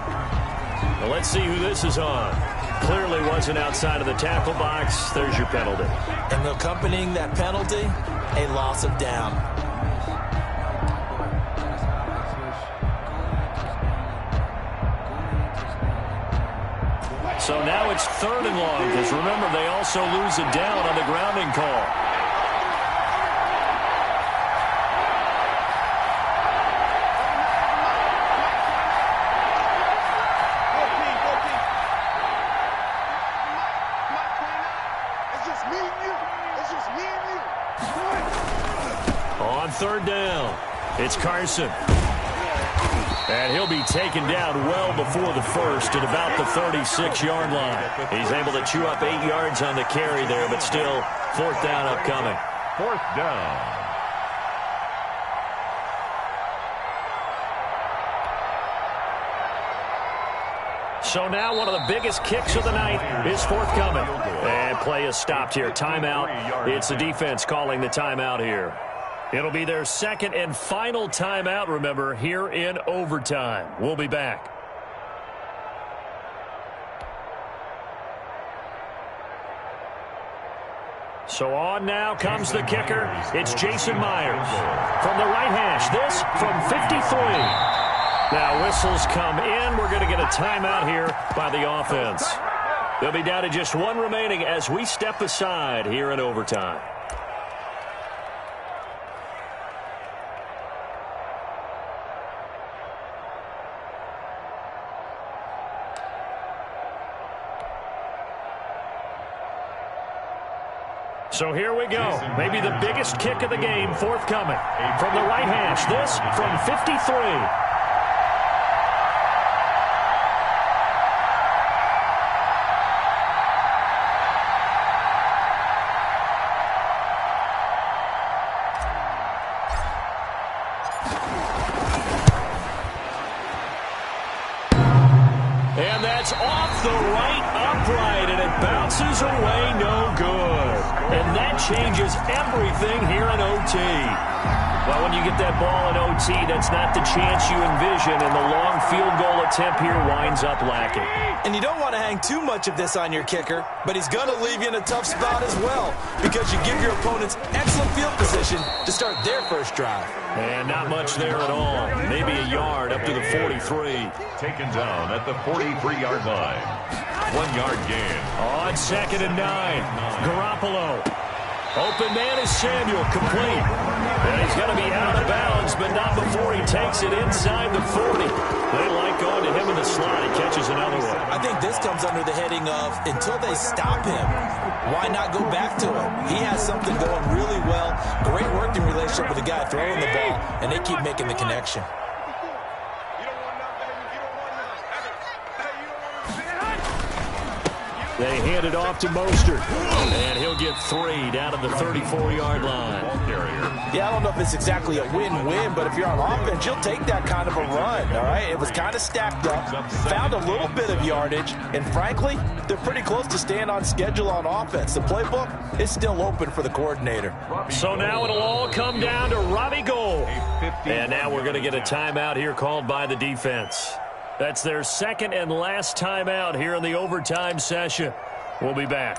Well, let's see who this is on. Clearly wasn't outside of the tackle box. There's your penalty. And accompanying that penalty, a loss of down. So now it's 3rd and long, because remember, they also lose a down on the grounding call. On 3rd down, it's Carson. And he'll be taken down well before the 1st at about the 36-yard line. He's able to chew up 8 yards on the carry there, but still 4th down upcoming. 4th down. So now one of the biggest kicks of the night is forthcoming. And play is stopped here. Timeout. It's the defense calling the timeout here. It'll be their 2nd and final timeout, remember, here in overtime. We'll be back. So on now comes the kicker. It's Jason Myers. From the right hash, this from 53. Now whistles come in. We're going to get a timeout here by the offense. They'll be down to just one remaining as we step aside here in overtime. So here we go. Maybe the biggest kick of the game forthcoming. From the right hash, this from 53. And that's off the right upright, and it bounces away no good. And that changes everything here in OT. Well, when you get that ball in OT, that's not the chance you envision, and the long field goal attempt here winds up lacking. And you don't want to hang too much of this on your kicker, but he's going to leave you in a tough spot as well, because you give your opponents excellent field position to start their first drive. And not much there at all. Maybe a yard up to the 43. Taken down at the 43-yard line. 1-yard gain. On 2nd and 9. Garoppolo. Open man is Samuel, complete. And he's going to be out of bounds, but not before he takes it inside the 40. They like going to him in the slot. He catches another one. I think this comes under the heading of, until they stop him, why not go back to him? He has something going really well. Great working relationship with the guy throwing the ball, and they keep making the connection. They hand it off to Mostert, and he'll get 3 down to the 34-yard line. Yeah, I don't know if it's exactly a win-win, but if you're on offense, you'll take that kind of a run, all right? It was kind of stacked up, found a little bit of yardage, and frankly, they're pretty close to staying on schedule on offense. The playbook is still open for the coordinator. So now it'll all come down to Robbie Gould. And now we're going to get a timeout here called by the defense. That's their second and last timeout here in the overtime session. We'll be back.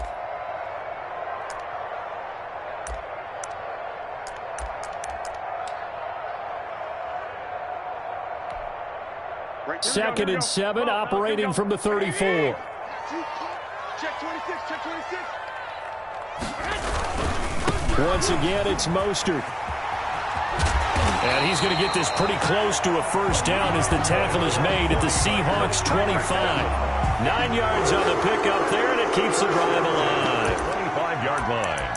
Second and 7, operating from the 34. Check 26, check 26. Once again, it's Mostert. And he's going to get this pretty close to a first down as the tackle is made at the Seahawks 25. 9 yards on the pickup there, and it keeps the drive alive. 25-yard line.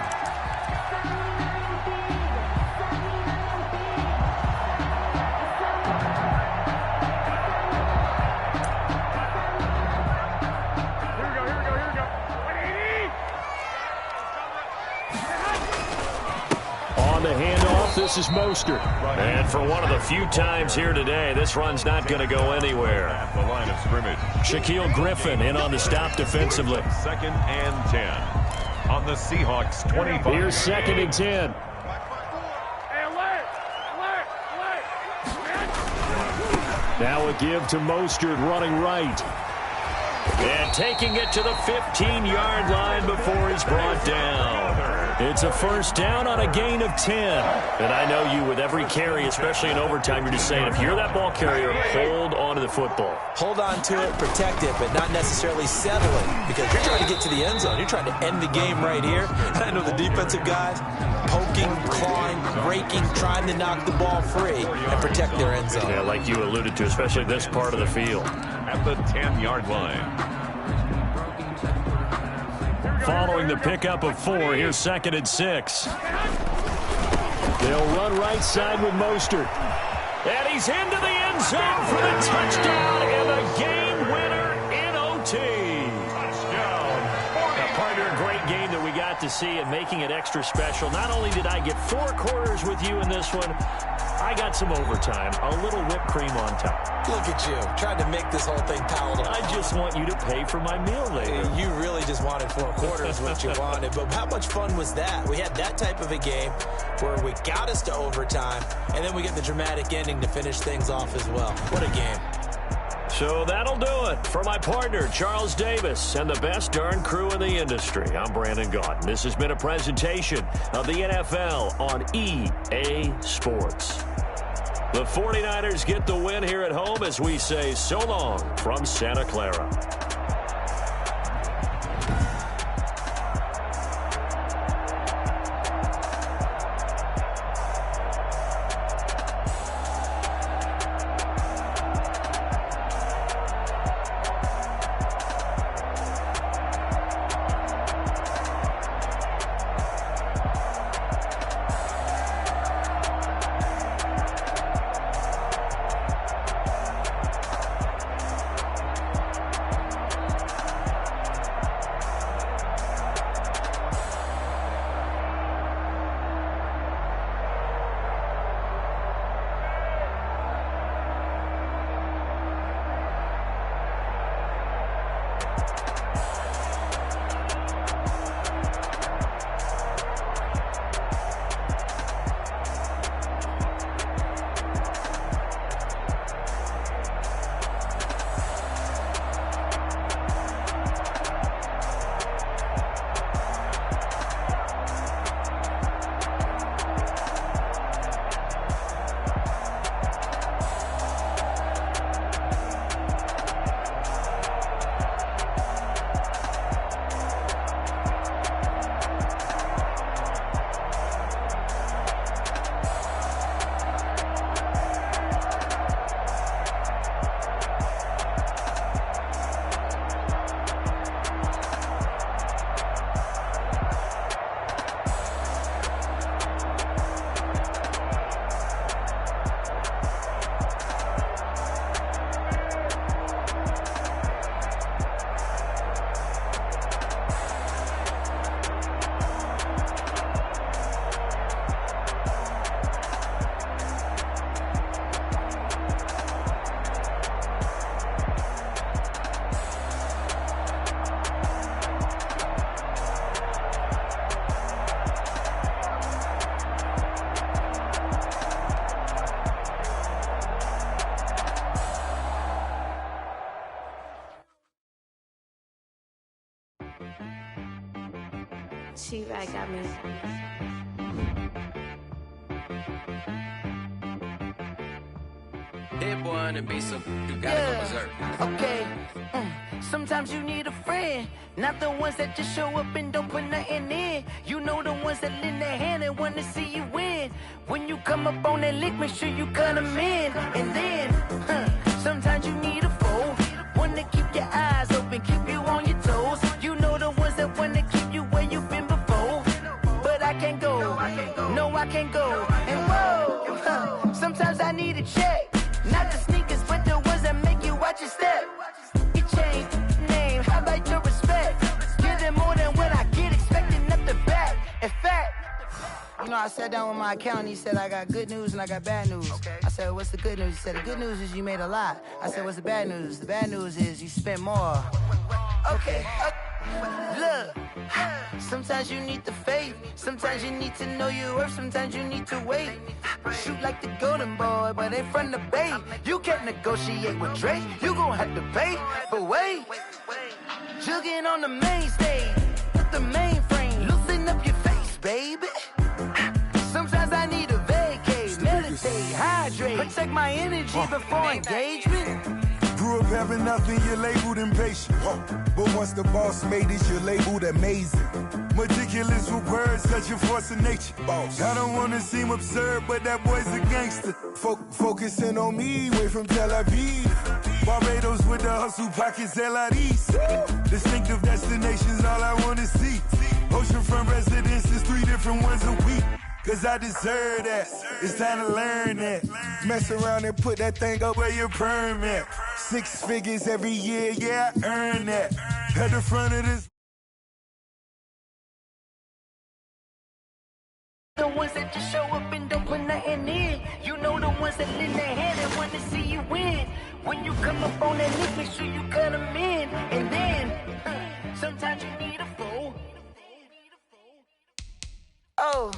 On the handoff, this is Mostert. And for one of the few times here today, this run's not going to go anywhere. At the line of scrimmage. Shaquille Griffin in on the stop defensively. 2nd and 10 on the Seahawks 25. Here's 2nd and 10. Now a give to Mostert running right. And taking it to the 15-yard line before he's brought down. It's a first down on a gain of 10. And I know you, with every carry, especially in overtime, you're just saying, if you're that ball carrier, hold on to the football. Hold on to it, protect it, but not necessarily settle it, because you're trying to get to the end zone. You're trying to end the game right here. And I know the defensive guys poking, clawing, breaking, trying to knock the ball free and protect their end zone. Yeah, like you alluded to, especially this part of the field. At the 10-yard line. Following the pickup of 4, here's 2nd and 6. They'll run right side with Mostert. And he's into the end zone for the touchdown and the game winner in OT. Touchdown. A partner, a great game that we got to see, and making it extra special. Not only did I get 4 quarters with you in this one, I got some overtime, a little whipped cream on top. Look at you, trying to make this whole thing palatable. I just want you to pay for my meal later. You really just wanted 4 quarters, what you wanted. But how much fun was that? We had that type of a game where we got us to overtime, and then we get the dramatic ending to finish things off as well. What a game. So that'll do it for my partner, Charles Davis, and the best darn crew in the industry. I'm Brandon Gaudin. This has been a presentation of the NFL on EA Sports. The 49ers get the win here at home as we say so long from Santa Clara. She got me. Hit boy on the beat, so you gotta go berserk. Okay. Sometimes you need a friend, not the ones that just show up and don't put nothing in. You know the ones that lend their hand and want to see you win. When you come up on that lick, make sure you cut them in. And then, sometimes you need a foe, one to keep your eyes open, keep you on your toes. You know the ones that want to keep you where you've been before. But I can't go, no I can't go. And whoa, sometimes I need a check, not the sneakers, but the ones that make you watch your step. It changed name, how about your respect? Give them more than what I get, expecting up the back. In fact, you know, I sat down with my accountant, he said I got good news and I got bad news. I said, what's the good news? He said, the good news is you made a lot. I said, what's the bad news? The bad news is you spent more. Okay, look, sometimes you need the faith, sometimes you need to know your worth, sometimes you need to wait. Shoot like the golden boy, but ain't from the bay. You can't negotiate with Drake, you gon' have to pay. But wait, jugging on the main stage, with the mainframe, loosen up your face, baby. Sometimes I need a vacate, meditate, hydrate, protect my energy before engagement. Grew up having nothing, you're labeled impatient. But once the boss made it, you're labeled amazing. Meticulous with words, such a force of nature. I don't wanna seem absurd, but that boy's a gangster. Focusing on me, way from Tel Aviv. Barbados with the hustle pockets, LIDs. Distinctive destinations, all I wanna see. Oceanfront residences, 3 different ones a week. Cause I deserve that, it's time to learn that. Mess around and put that thing up where your permit. 6 figures every year, yeah, I earn that. At the front of this. The ones that just show up and don't put nothing in. You know the ones that lend their hand and want to see you win. When you come up on that list, make sure you cut them in. And then, sometimes you need a fool. Oh.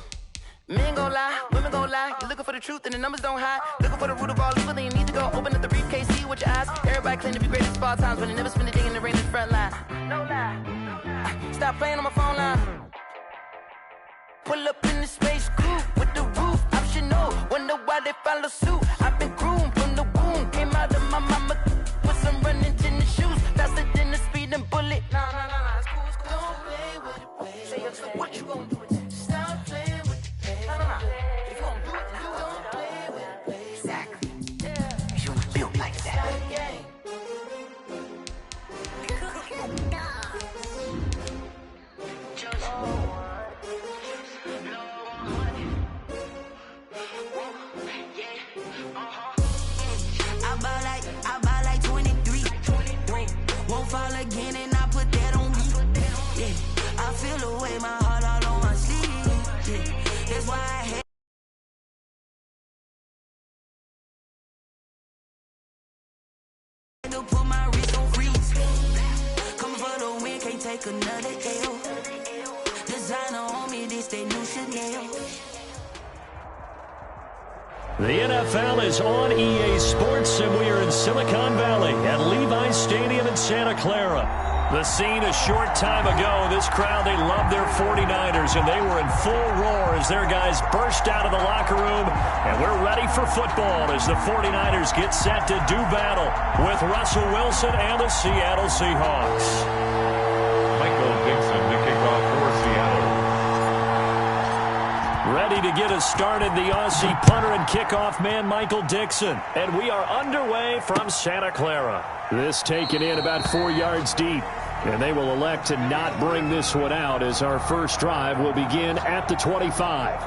Men gon' lie, women gon' lie. You're looking for the truth and the numbers don't hide. Looking for the root of all evil, then you need to go open up the briefcase, see with your eyes. Everybody claim to be greatest of all times, but they never spend a day in the rain in the front line. No lie. Stop playing on my phone line. Pull up in the space coupe with the roof optional. Wonder why they follow suit. I've been groomed from the womb. Came out of my mama with some running tennis shoes. Faster than the speeding bullet. Nah, it's cool, it's cool. Don't play with it, play. Say what you gon' do with it? Stop playing. If you don't do it, then you don't play with it, play. Exactly. Yeah. You were built like that. I buy like 23. Won't fall again and I put that on me. Yeah. I feel the way my heart all on my sleeve. Yeah. That's why I had to put my wrist on freeze. Coming for the win, can't take another L. Designer on me, this they new Chanel. The NFL is on EA Sports, and we are in Silicon Valley at Levi's Stadium in Santa Clara. The scene a short time ago, this crowd, they love their 49ers, and they were in full roar as their guys burst out of the locker room. And we're ready for football as the 49ers get set to do battle with Russell Wilson and the Seattle Seahawks. Michael Dixon to kick off for Seattle. Ready to get us started, the Aussie punter and kickoff man, Michael Dixon. And we are underway from Santa Clara. This taken in about 4 yards deep. And they will elect to not bring this one out as our first drive will begin at the 25.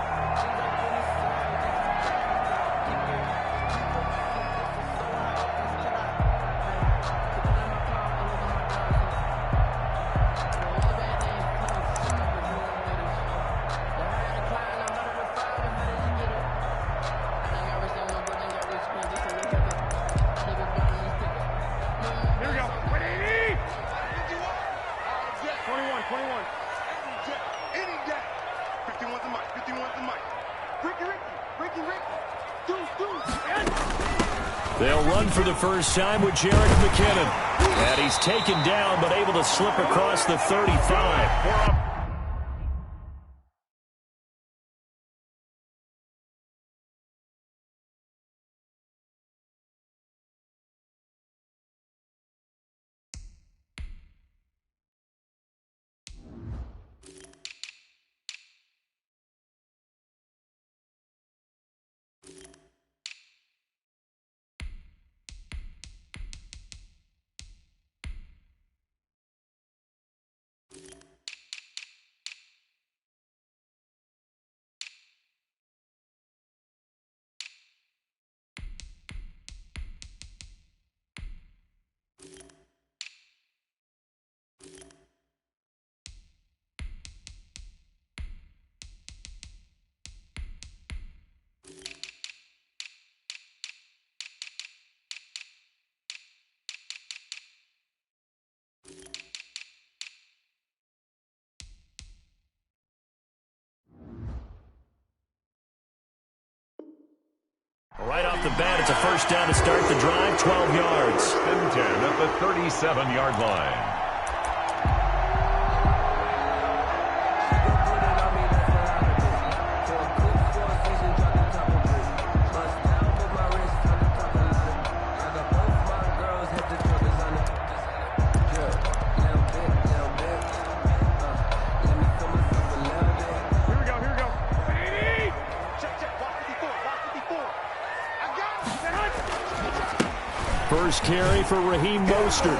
They'll run for the first time with Jerick McKinnon. And he's taken down but able to slip across the 35. off the bat. It's a first down to start the drive, 12 yards. 10 at the 37-yard line. First carry for Raheem Mostert.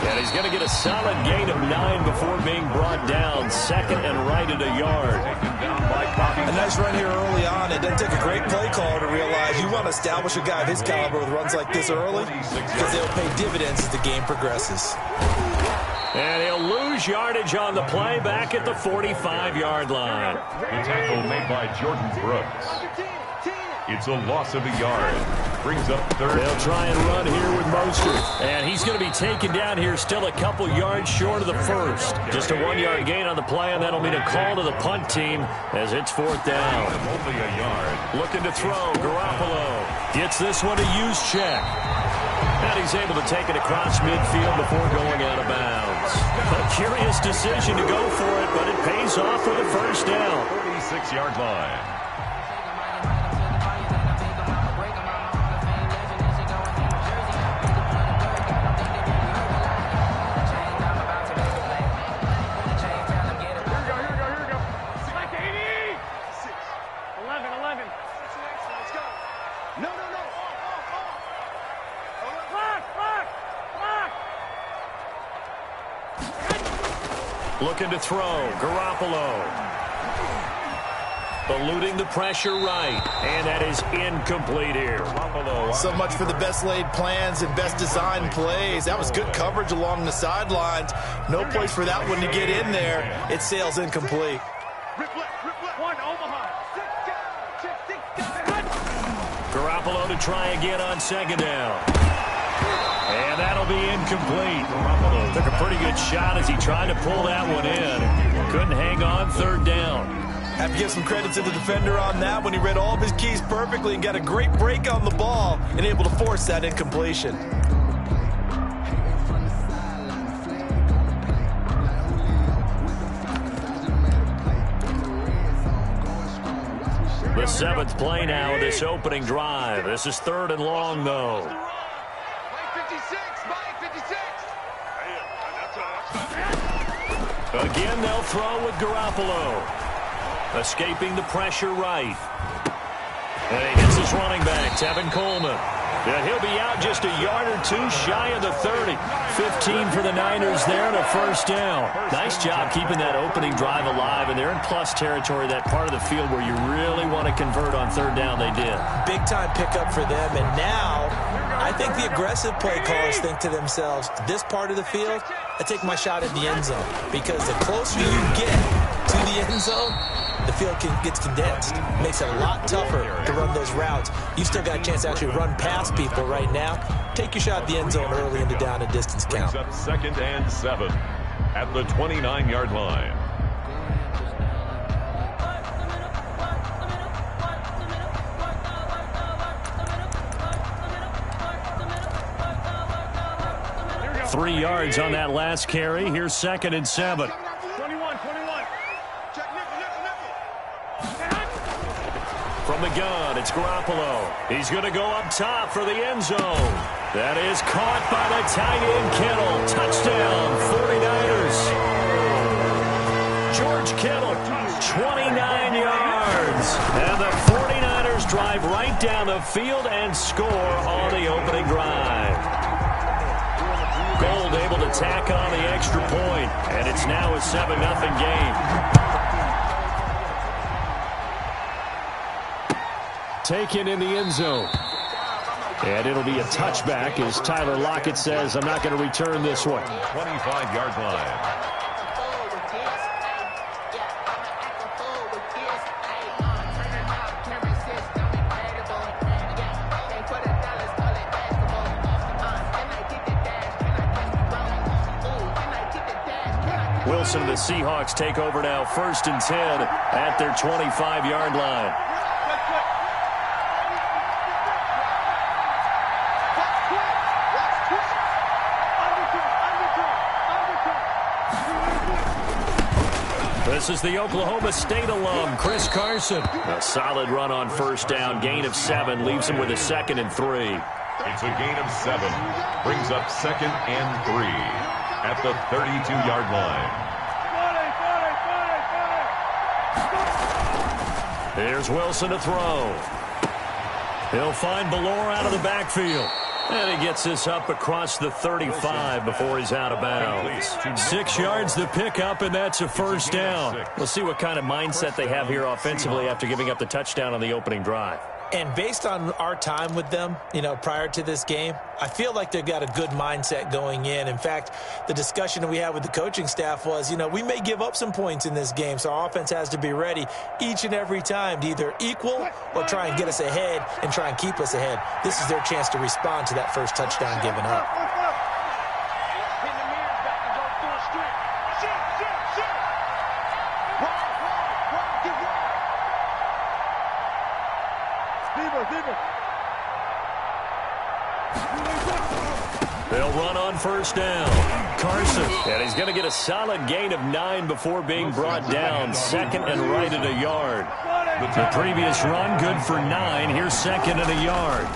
And he's going to get a solid gain of 9 before being brought down. Second and right at a yard. A nice run here early on. It doesn't take a great play call to realize you want to establish a guy of his caliber with runs like this early because they'll pay dividends as the game progresses. And he'll lose yardage on the play back at the 45-yard line. The tackle made by Jordan Brooks. It's a loss of a yard. Brings up third. They'll try and run here with Mostert. And he's going to be taken down here still a couple yards short of the first. Just a 1-yard gain on the play, and that'll mean a call to the punt team as it's fourth down. Only a yard. Looking to throw. Garoppolo gets this one to use check. And he's able to take it across midfield before going out of bounds. A curious decision to go for it, but it pays off with a first down. 36-yard line. Looking to throw. Garoppolo. Eluding the pressure right. And that is incomplete here. So much for the best laid plans and best designed plays. That was good coverage along the sidelines. No place for that one to get in there. It sails incomplete. Garoppolo to try again on second down. And that'll be incomplete. Took a pretty good shot as he tried to pull that one in. Couldn't hang on third down. Have to give some credit to the defender on that when he read all of his keys perfectly and got a great break on the ball and able to force that incompletion. The 7th play now of this opening drive. This is third and long, though. Again, they'll throw with Garoppolo. Escaping the pressure right. And he hits his running back, Tevin Coleman. And he'll be out just a yard or two shy of the 30. 15 for the Niners there and a first down. Nice job keeping that opening drive alive, and they're in plus territory, that part of the field where you really want to convert on third down. They did. Big time pickup for them, and now I think the aggressive play callers think to themselves, this part of the field, I take my shot at the end zone, because the closer you get to the end zone, the field gets condensed. Makes it a lot tougher to run those routes. You've still got a chance to actually run past people right now. Take your shot at the end zone early in the down and distance count. Brings up 2nd and 7 at the 29-yard line. Three yards on that last carry. Here's 2nd and 7. From the gun, it's Garoppolo. He's going to go up top for the end zone. That is caught by the tight end Kittle. Touchdown, 49ers. George Kittle, 29 yards. And the 49ers drive right down the field and score on the opening drive. Gold able to tack on the extra point, and it's now a 7-0 game. Taken in the end zone. And it'll be a touchback as Tyler Lockett says, I'm not going to return this one. 25-yard line. Wilson and the Seahawks take over now, 1st and 10 at their 25-yard line. This is the Oklahoma State alum, Chris Carson. A solid run on first down. Gain of 7 leaves him with a 2nd and 3. It's a gain of 7. Brings up 2nd and 3 at the 32-yard line. Here's Wilson to throw. He'll find Ballore out of the backfield. And he gets this up across the 35 before he's out of bounds. 6 yards the pickup, and that's a first down. We'll see what kind of mindset they have here offensively after giving up the touchdown on the opening drive. And based on our time with them, prior to this game, I feel like they've got a good mindset going in. In fact, the discussion that we had with the coaching staff was, we may give up some points in this game, so our offense has to be ready each and every time to either equal or try and get us ahead and try and keep us ahead. This is their chance to respond to that first touchdown given up. They'll run on first down. Carson, and he's going to get a solid gain of 9 before being brought down. 2nd and right at a yard. The previous run, good for 9. Here's 2nd and a yard.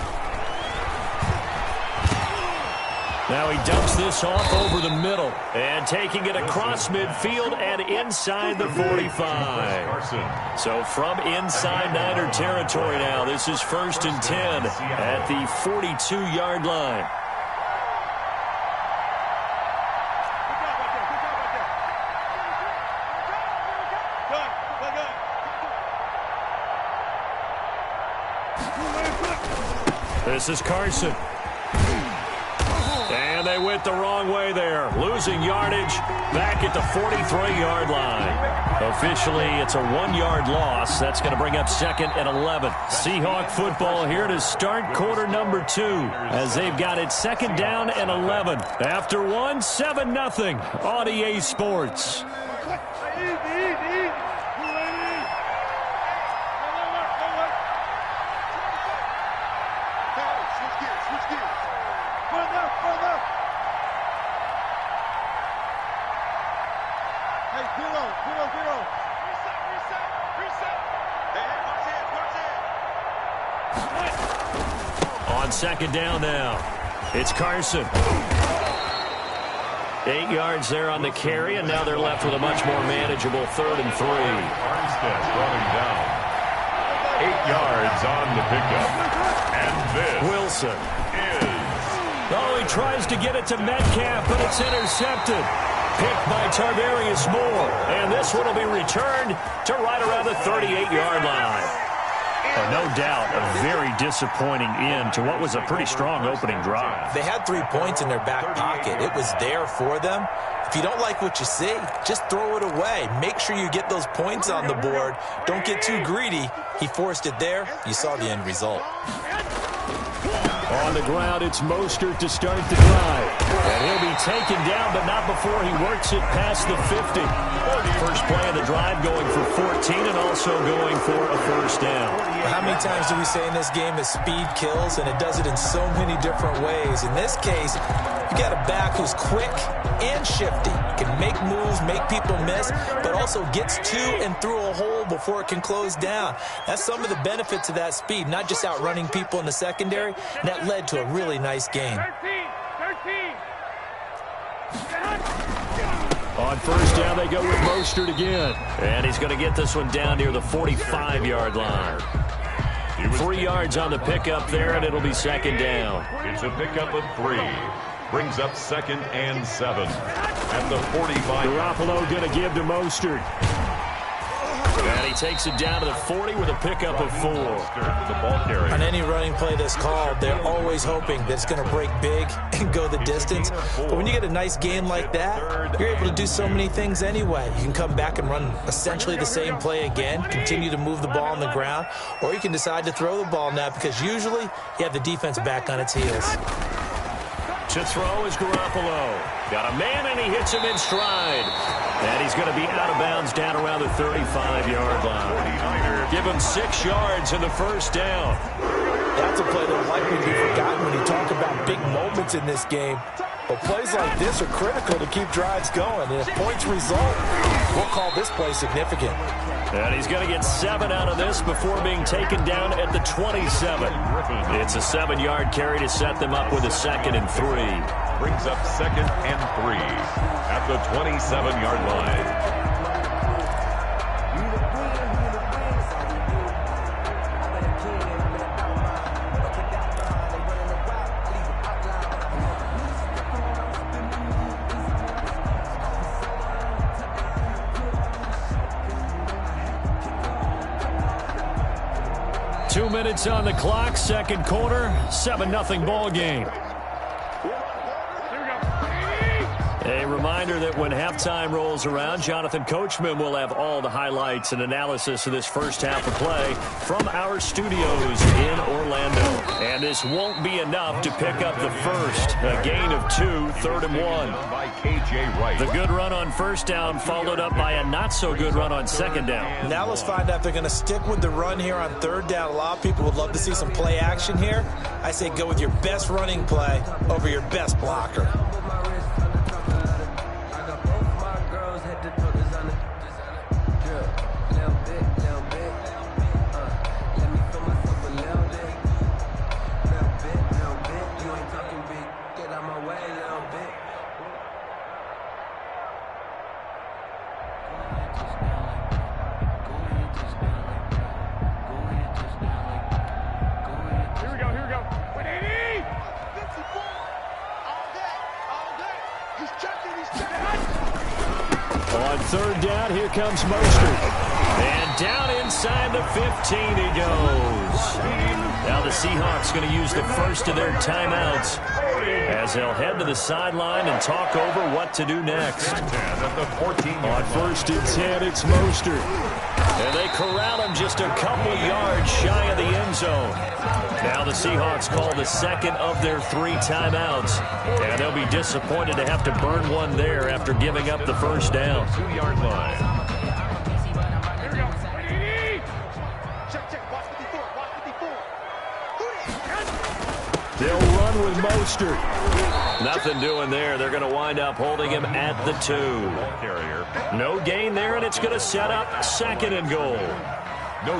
Now he dumps this off over the middle and taking it across midfield and inside the 45. So from inside Niner territory now, this is 1st and 10 at the 42-yard line. This is Carson. And they went the wrong way there. Losing yardage back at the 43-yard line. Officially, it's a 1-yard loss. That's going to bring up 2nd and 11. Seahawk football here to start quarter number 2 as they've got it 2nd down and 11. After 1, 7-0 on EA Sports. On 2nd down now, it's Carson. 8 yards there on the carry, and now they're left with a much more manageable 3rd and 3. Armstead running down. 8 yards on the pickup. And this Wilson. is... Oh, he tries to get it to Metcalf, but it's intercepted. Picked by Tarvarius Moore. And this one will be returned to right around the 38-yard line. No doubt, a very disappointing end to what was a pretty strong opening drive. They had 3 points in their back pocket. It was there for them. If you don't like what you see, just throw it away. Make sure you get those points on the board. Don't get too greedy. He forced it there. You saw the end result. On the ground, it's Mostert to start the drive. And he'll be taken down, but not before he works it past the 50. First play of the drive going for 14 and also going for a first down. How many times do we say in this game that speed kills, and it does it in so many different ways? In this case, you got a back who's quick and shifty. Can make moves, make people miss, but also gets to and through a hole before it can close down. That's some of the benefits of that speed, not just outrunning people in the secondary. And that led to a really nice game. 13. On first down, they go with Mostert again. And he's going to get this one down near the 45-yard line. 3 yards on the pickup there, and it'll be 2nd down. It's a pickup of 3. Brings up 2nd and 7 at the 45. Garoppolo going to give to Mostert. And he takes it down to the 40 with a pickup of 4. The ball carrier. On any running play that's called, they're always hoping that it's going to break big and go the distance. But when you get a nice game like that, you're able to do so many things anyway. You can come back and run essentially the same play again, continue to move the ball on the ground, or you can decide to throw the ball now because usually you have the defense back on its heels. To throw is Garoppolo. Got a man, and he hits him in stride. And he's going to be out of bounds down around the 35-yard line. Give him 6 yards in the first down. That's a play that will likely be forgotten when you talk about big moments in this game. But plays like this are critical to keep drives going. And if points result, we'll call this play significant. And he's going to get 7 out of this before being taken down at the 27. It's a 7-yard carry to set them up with a 2nd and 3. Brings up 2nd and 3 at the 27-yard line. Two minutes on the clock, second quarter, 7-0 ball game. A reminder that when halftime rolls around, Jonathan Coachman will have all the highlights and analysis of this first half of play from our studios in Orlando. And this won't be enough to pick up the first. A gain of 2, 3rd and 1. The good run on first down followed up by a not-so-good run on second down. Now let's find out if they're going to stick with the run here on 3rd down. A lot of people would love to see some play action here. I say go with your best running play over your best blocker. On 3rd down, here comes Mostert. And down inside the 15 he goes. Now the Seahawks going to use the first of their timeouts as they'll head to the sideline and talk over what to do next. On 1st and 10, it's Mostert. And they corral him just a couple yards shy of the end zone. Now the Seahawks call the second of their 3 timeouts. And they'll be disappointed to have to burn one there after giving up the first down. 2-yard line. Here we go. Check. Watch 54. They'll run with Mostert. Nothing doing there. They're going to wind up holding him at the 2. No gain there, and it's going to set up 2nd and goal.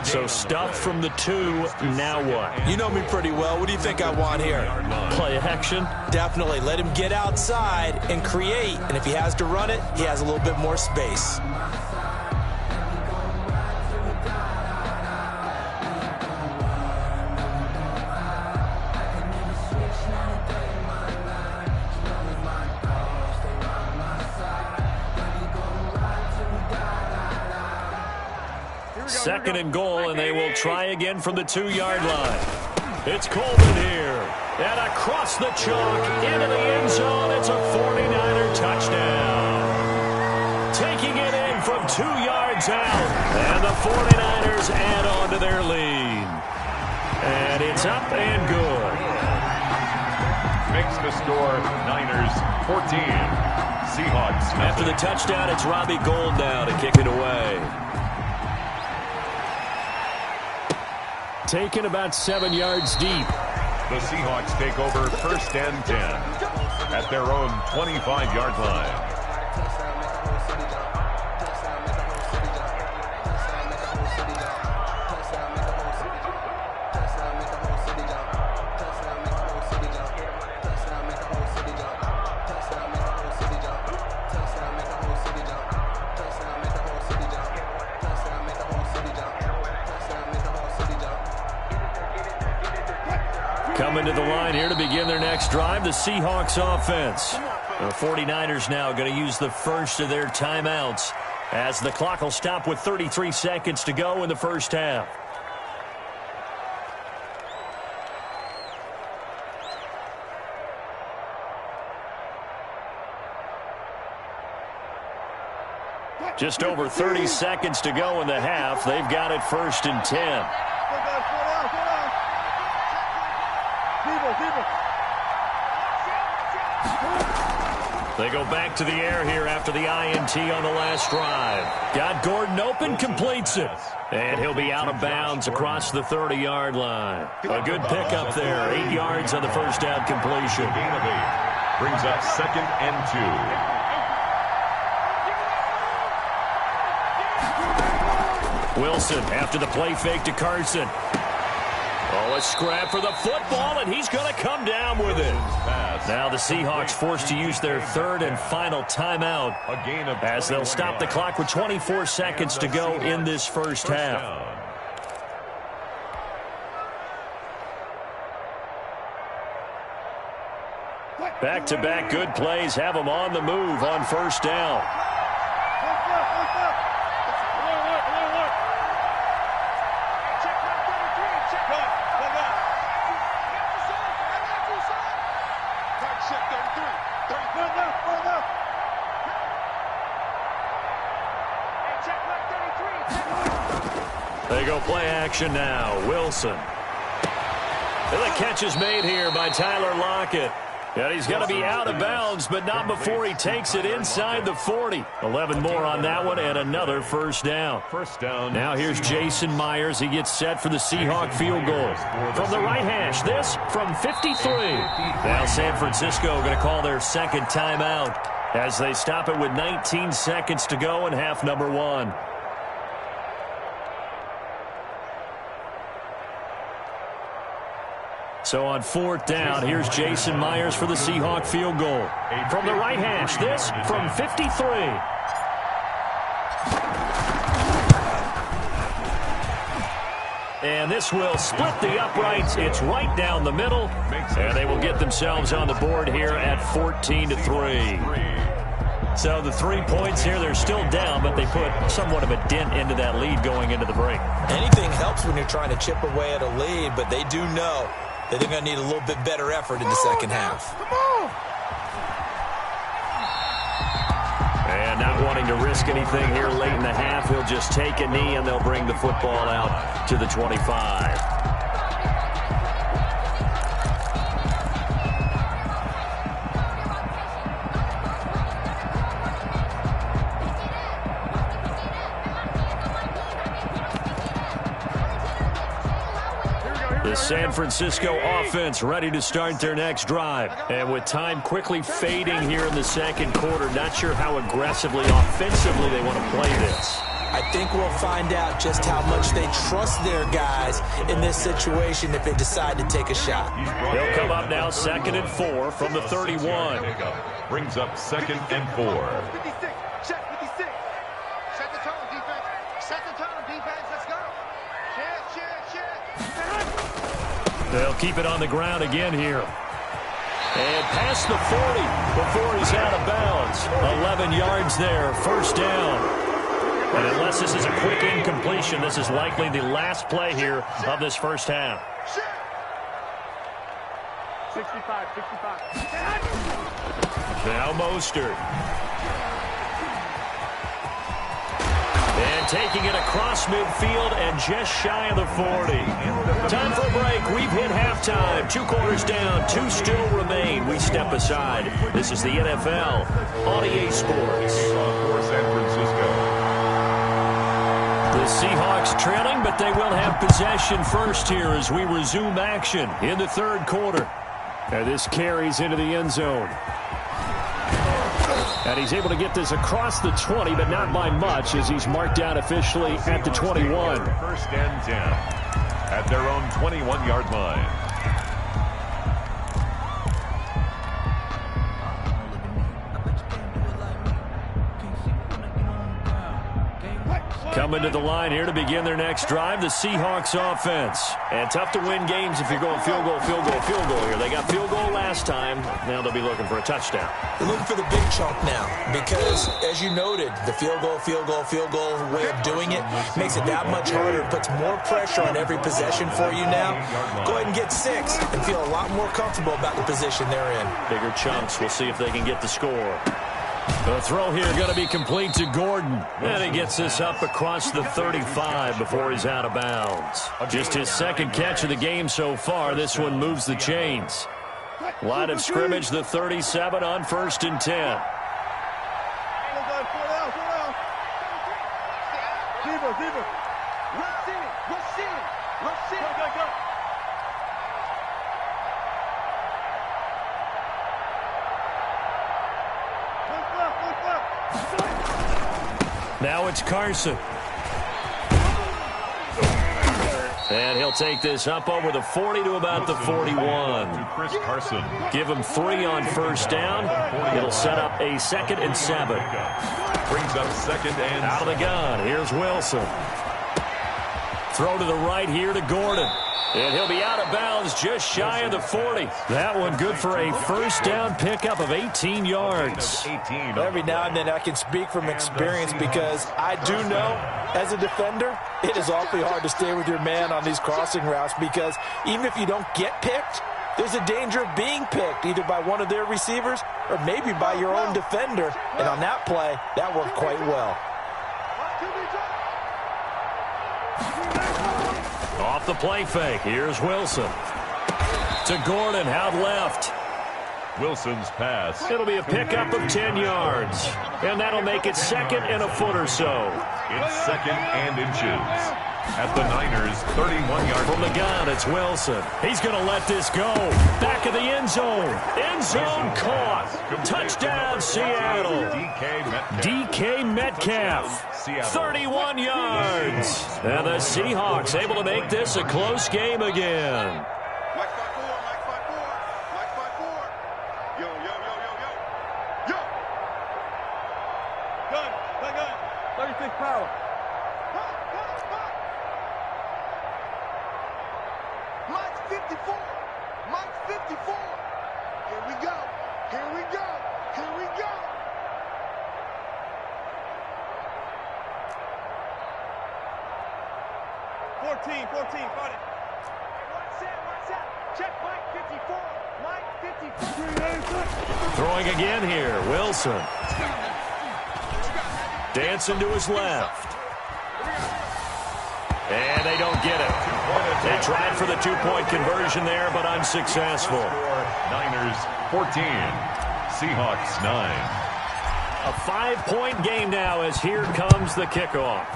So stuff from the 2, now what? You know me pretty well. What do you think I want here? Play action? Definitely. Let him get outside and create. And if he has to run it, he has a little bit more space. Second and goal, and they will try again from the 2-yard line. It's Coleman here. And across the chalk, into the end zone. It's a 49er touchdown. Taking it in from 2 yards out. And the 49ers add on to their lead. And it's up and good. Makes the score Niners 14. Seahawks. After the touchdown, it's Robbie Gould now to kick it away. Taken about 7 yards deep. The Seahawks take over 1st and 10 at their own 25-yard line. Coming to the line here to begin their next drive, the Seahawks offense. The 49ers now going to use the first of their timeouts as the clock will stop with 33 seconds to go in the first half. Just over 30 seconds to go in the half. They've got it 1st and 10. They go back to the air here after the INT on the last drive. Got Gordon open, completes it. And he'll be out of bounds across the 30-yard line. A good pickup there. 8 yards on the first down completion. Brings up 2nd and 2. Wilson after the play fake to Carson. Oh, a scrap for the football, and he's going to come down with it. Now the Seahawks forced to use their 3rd and final timeout as they'll stop the clock with 24 seconds to go in this first half. Back-to-back good plays have them on the move on first down. They go play action now. Wilson. And the catch is made here by Tyler Lockett. And he's going to be out of bounds, but not before he takes it inside the 40. 11 more on that one and another first down. Now here's Jason Myers. He gets set for the Seahawk field goal. From the right hash, this from 53. Now San Francisco going to call their 2nd timeout as they stop it with 19 seconds to go in half number 1. So on 4th down, here's Jason Myers for the Seahawk field goal. From the right hash, this from 53. And this will split the uprights. It's right down the middle. And they will get themselves on the board here at 14-3. So the 3 points here, they're still down, but they put somewhat of a dent into that lead going into the break. Anything helps when you're trying to chip away at a lead, but they do know that they're going to need a little bit better effort in the second half. And not wanting to risk anything here late in the half, he'll just take a knee and they'll bring the football out to the 25. The San Francisco offense ready to start their next drive. And with time quickly fading here in the second quarter, not sure how aggressively, offensively they want to play this. I think we'll find out just how much they trust their guys in this situation if they decide to take a shot. They'll come up now 2nd and 4 from the 31. Brings up 2nd and 4. 56, check 56. Set the tone, defense. Set the tone, defense. Let's go. Cheer. They'll keep it on the ground again here. And past the 40 before he's out of bounds. 11 yards there, first down. And unless this is a quick incompletion, this is likely the last play here of this first half. 65. Now Mostert. And taking it across midfield and just shy of the 40. Time for a break. We've hit halftime. 2 quarters down. 2 still remain. We step aside. This is the NFL on EA Sports. For San Francisco. The Seahawks trailing, but they will have possession first here as we resume action in the 3rd quarter. And this carries into the end zone. And he's able to get this across the 20, but not by much as he's marked out officially at the 21. 1st and 10 at their own 21-yard line. Coming to the line here to begin their next drive, the Seahawks offense. And tough to win games if you're going field goal here. They got field goal last time. Now they'll be looking for a touchdown. They're looking for the big chunk now because, as you noted, the field goal way of doing it makes it that much harder. It puts more pressure on every possession for you now. Go ahead and get 6 and feel a lot more comfortable about the position they're in. Bigger chunks. We'll see if they can get the score. The throw here going to be complete to Gordon. And he gets this up across the 35 before he's out of bounds. Just his 2nd catch of the game so far. This one moves the chains. Line of scrimmage, the 37 on 1st and 10. Now it's Carson. And he'll take this up over the 40 to about the 41. To Chris Carson. Give him 3 on first down. It'll set up a 2nd and 7. Brings up 2nd and out of the gun. Here's Wilson. Throw to the right here to Gordon. And he'll be out of bounds just shy of the 40. That one good for a first down pickup of 18 yards. Every now and then I can speak from experience because I do know as a defender it is awfully hard to stay with your man on these crossing routes because even if you don't get picked, there's a danger of being picked either by one of their receivers or maybe by your own defender. And on that play, that worked quite well. Off the play fake. Here's Wilson. To Gordon, out left. Wilson's pass. It'll be a pickup of 10 yards. And that'll make it 2nd and a foot or so. It's 2nd and inches. At the Niners, 31-yard from the gun, it's Wilson. He's going to let this go. Back of the end zone. End zone caught. Touchdown, Seattle. DK Metcalf. 31 yards. And the Seahawks able to make this a close game again. Throwing again here, Wilson. Dancing to his left. And they don't get it. They tried for the 2-point conversion there, but unsuccessful. Niners 14, Seahawks 9. A 5-point game now as here comes the kickoff.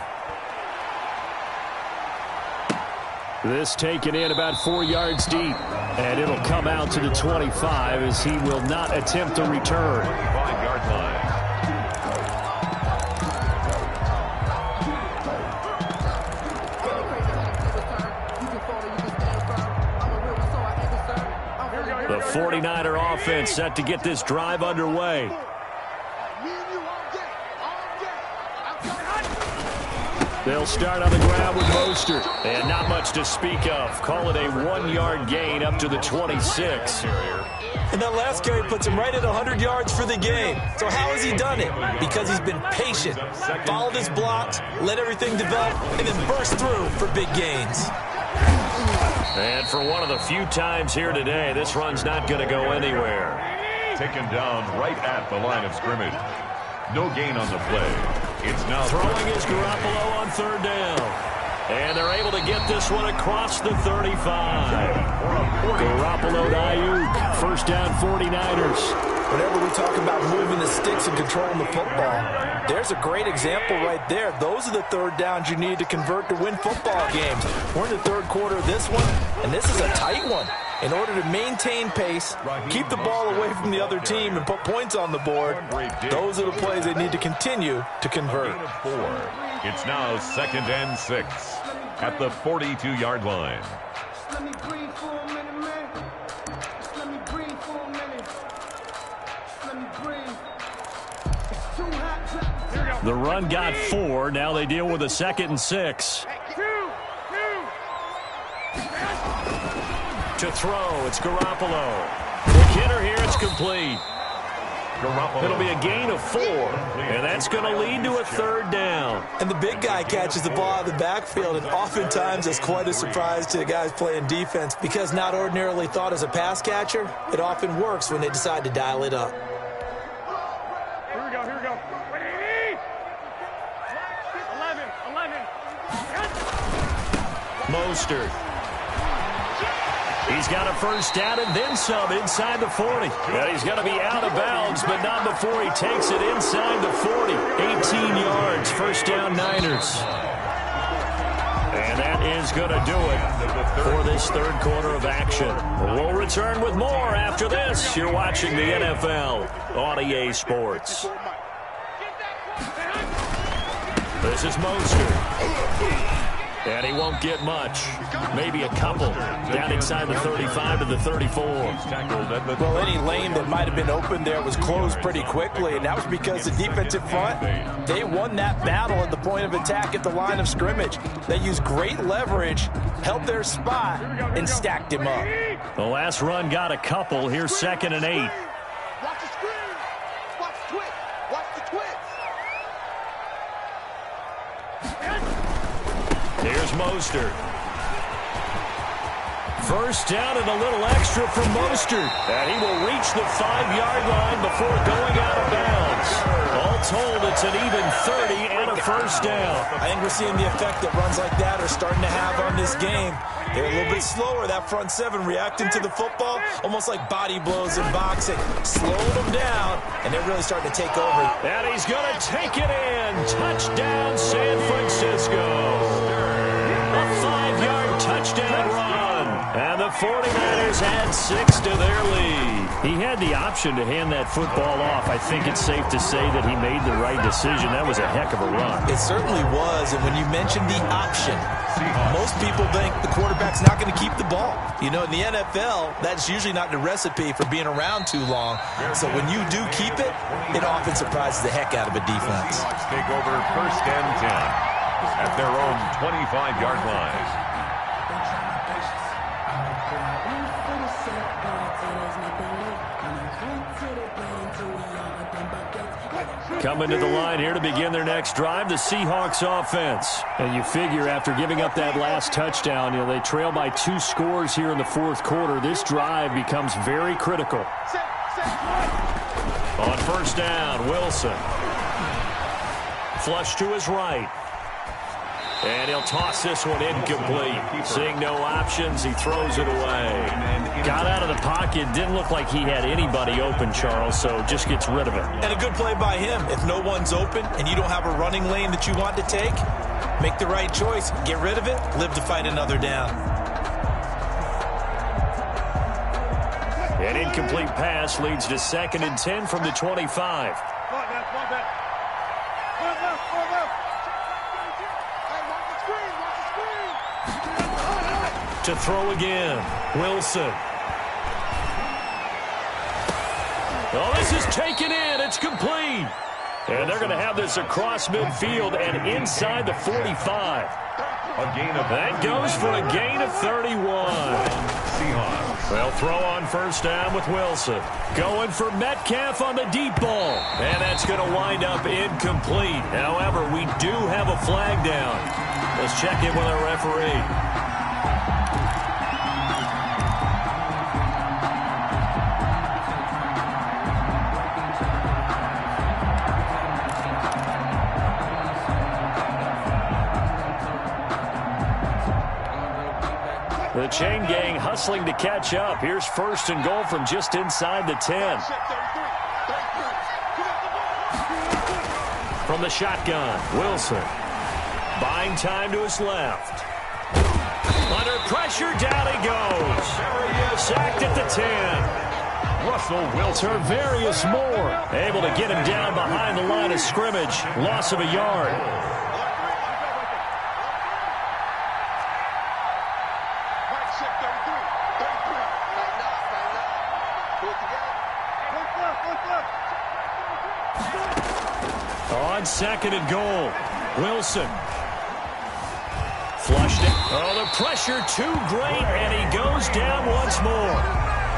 This taken in about 4 yards deep. And it'll come out to the 25 as he will not attempt to return. 5-yard line. The 49er offense set to get this drive underway. They'll start on the ground with Mostert. And not much to speak of. Call it a 1-yard gain up to the 26. And that last carry puts him right at 100 yards for the game. So how has he done it? Because he's been patient, followed his blocks, let everything develop, and then burst through for big gains. And for one of the few times here today, this run's not going to go anywhere. Taken down right at the line of scrimmage. No gain on the play. It's now throwing is Garoppolo on 3rd down. And they're able to get this one across the 35. Garoppolo to Ayuk. First down 49ers. Whenever we talk about moving the sticks and controlling the football, there's a great example right there. Those are the 3rd downs you need to convert to win football games. We're in the 3rd quarter of this one, and this is a tight one. In order to maintain pace, keep the ball away from the other team, and put points on the board, those are the plays they need to continue to convert. It's now 2nd and 6 at the 42-yard line. Let me breathe for a minute, man. Just let me breathe for a minute. Just let me breathe. It's too hot. The run got 4. Now they deal with a 2nd and 6. To throw, it's Garoppolo. The hitter here, it's complete. Garoppolo. It'll be a gain of 4, and that's going to lead to a 3rd down. And the big guy catches the ball out of the backfield, and oftentimes it's quite a surprise to the guys playing defense because not ordinarily thought as a pass catcher, it often works when they decide to dial it up. Here we go. 11. Mostert. He's got a first down and then some inside the 40. And he's going to be out of bounds, but not before he takes it inside the 40. 18 yards, first down Niners. And that is going to do it for this 3rd quarter of action. We'll return with more after this. You're watching the NFL on EA Sports. This is Mostert. And he won't get much. Maybe a couple. Down inside the 35 to the 34. Well, any lane that might have been open there was closed pretty quickly, and that was because the defensive front, they won that battle at the point of attack at the line of scrimmage. They used great leverage, held their spot, and stacked him up. The last run got a couple. Here's 2nd and 8. Watch the screen. Watch the twist. Watch the twist. Here's Mostert. First down and a little extra from Mostert. And he will reach the 5-yard line before going out of bounds. All told, it's an even 30 and a first down. I think we're seeing the effect that runs like that are starting to have on this game. They're a little bit slower, that front seven, reacting to the football, almost like body blows in boxing. Slow them down, and they're really starting to take over. And he's going to take it in. Touchdown, San Francisco. A 5-yard touchdown run. And the 49ers add 6 to their lead. He had the option to hand that football off. I think it's safe to say that he made the right decision. That was a heck of a run. It certainly was, and when you mentioned the option, most people think the quarterback's not going to keep the ball. You know, in the NFL, that's usually not the recipe for being around too long. So when you do keep it, it often surprises the heck out of a defense. Seahawks take over 1st and 10 at their own 25-yard line. Coming to the line here to begin their next drive, the Seahawks offense. And you figure after giving up that last touchdown, you know, they trail by 2 scores here in the 4th quarter. This drive becomes very critical. On 1st down, Wilson. Flush to his right. And he'll toss this one incomplete. Seeing no options, he throws it away. Got out of the pocket, didn't look like he had anybody open, Charles, so just gets rid of it. And a good play by him. If no one's open and you don't have a running lane that you want to take, make the right choice. Get rid of it, live to fight another down. An incomplete pass leads to 2nd and 10 from the 25. To throw again, Wilson. Oh, this is taken in. It's complete. And they're going to have this across midfield and inside the 45. That goes for a gain of 31. Seahawks. They'll throw on 1st down with Wilson. Going for Metcalf on the deep ball. And that's going to wind up incomplete. However, we do have a flag down. Let's check in with our referee. The chain gang hustling to catch up. Here's 1st and goal from just inside the 10. From the shotgun, Wilson. Buying time to his left. Under pressure, down he goes. Sacked at the 10. Russell Wilson. Tarvarius Moore able to get him down behind the line of scrimmage. Loss of a yard. On 2nd and goal, Wilson. Flushed it. Oh, the pressure too great, and he goes down once more.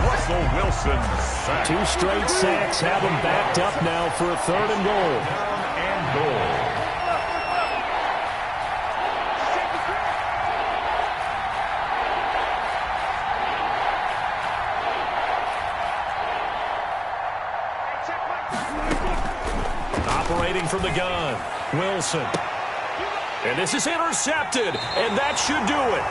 Russell Wilson sacked. 2 straight sacks have him backed up now for a 3rd and goal. And goal. Operating from the gun, Wilson. And this is intercepted, and that should do it.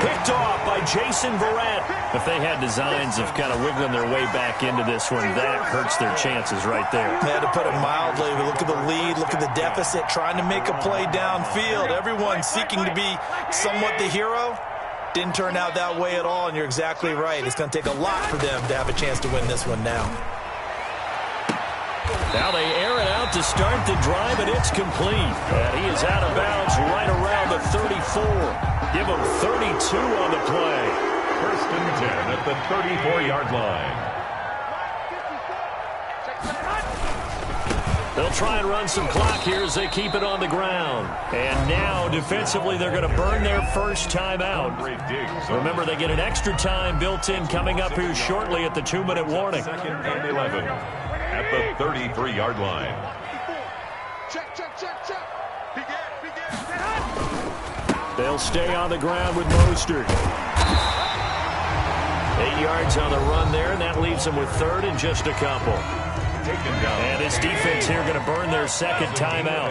Picked off by Jason Verrett. If they had designs of kind of wiggling their way back into this one, that hurts their chances right there. They had to put it mildly. But look at the lead, look at the deficit, trying to make a play downfield. Everyone seeking to be somewhat the hero. Didn't turn out that way at all, and you're exactly right. It's going to take a lot for them to have a chance to win this one now. Now they air it out to start the drive, and it's complete. And he is out of bounds right around the 34. Give him 32 on the play. 1st and 10 at the 34-yard line. They'll try and run some clock here as they keep it on the ground. And now, defensively, they're going to burn their first timeout. Remember, they get an extra time built in coming up here shortly at the 2-minute warning. 2nd and 11 at the 33-yard line. Check. They'll stay on the ground with Mostert. 8 yards on the run there, and that leaves them with 3rd and just a couple. And this defense here going to burn their second timeout.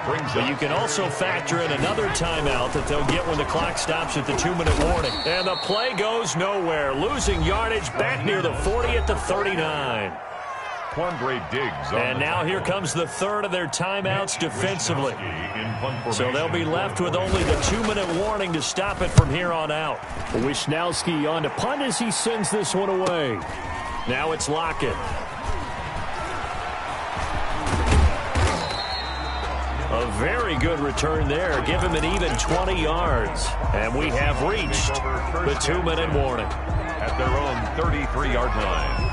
But you can also factor in another timeout that they'll get when the clock stops at the 2-minute warning. And the play goes nowhere. Losing yardage back near the 40 at the 39. And now here comes the 3rd of their timeouts defensively. So they'll be left with only the 2-minute warning to stop it from here on out. Wisnowski on to punt as he sends this one away. Now it's Lockett. A very good return there. Give him an even 20 yards. And we have reached the 2-minute warning. At their own 33-yard line.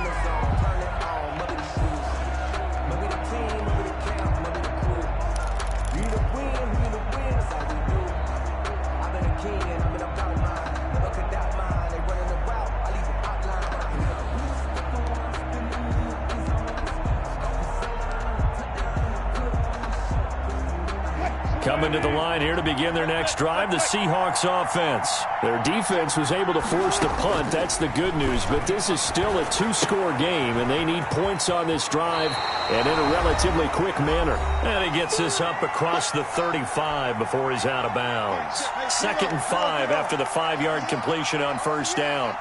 Coming to the line here to begin their next drive, the Seahawks offense. Their defense was able to force the punt. That's the good news, but this is still a 2-score game, and they need points on this drive and in a relatively quick manner. And he gets this up across the 35 before he's out of bounds. 2nd and 5 after the 5-yard completion on 1st down.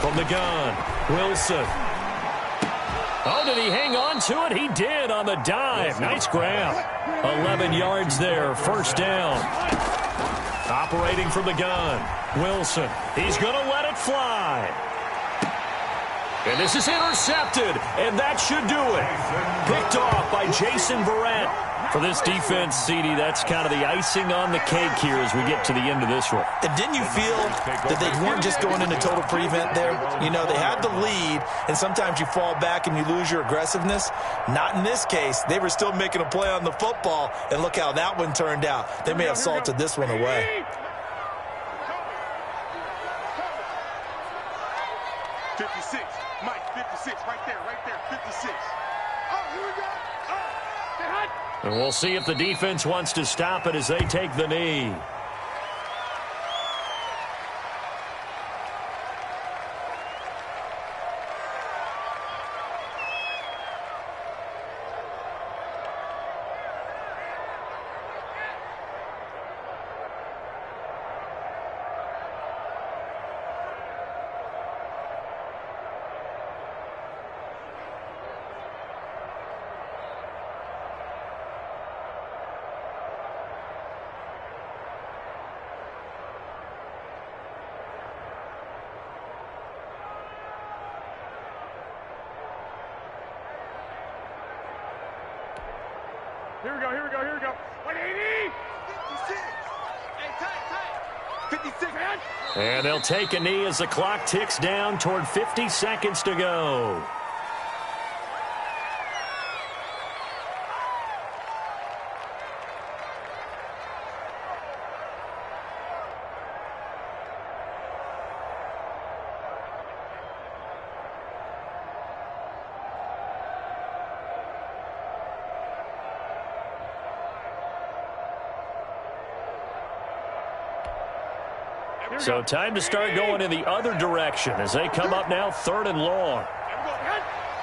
From the gun, Wilson. Oh, did he hang on to it? He did on the dive. Nice grab. 11 yards there, 1st down. Operating from the gun, Wilson. He's going to let it fly. And this is intercepted, and that should do it. Picked off by Jason Verrett. For this defense, CD, that's kind of the icing on the cake here as we get to the end of this one. And didn't you feel that they weren't just going into total prevent there? You know, they had the lead, and sometimes you fall back and you lose your aggressiveness. Not in this case. They were still making a play on the football, and look how that one turned out. They may have salted this one away. 56, Mike, 56, right there, 56. Oh, here we go. And we'll see if the defense wants to stop it as they take the knee. Here we go. 180. 56. Hey, tight. 56, man. And they'll take a knee as the clock ticks down toward 50 seconds to go. So time to start going in the other direction as they come up now 3rd and long.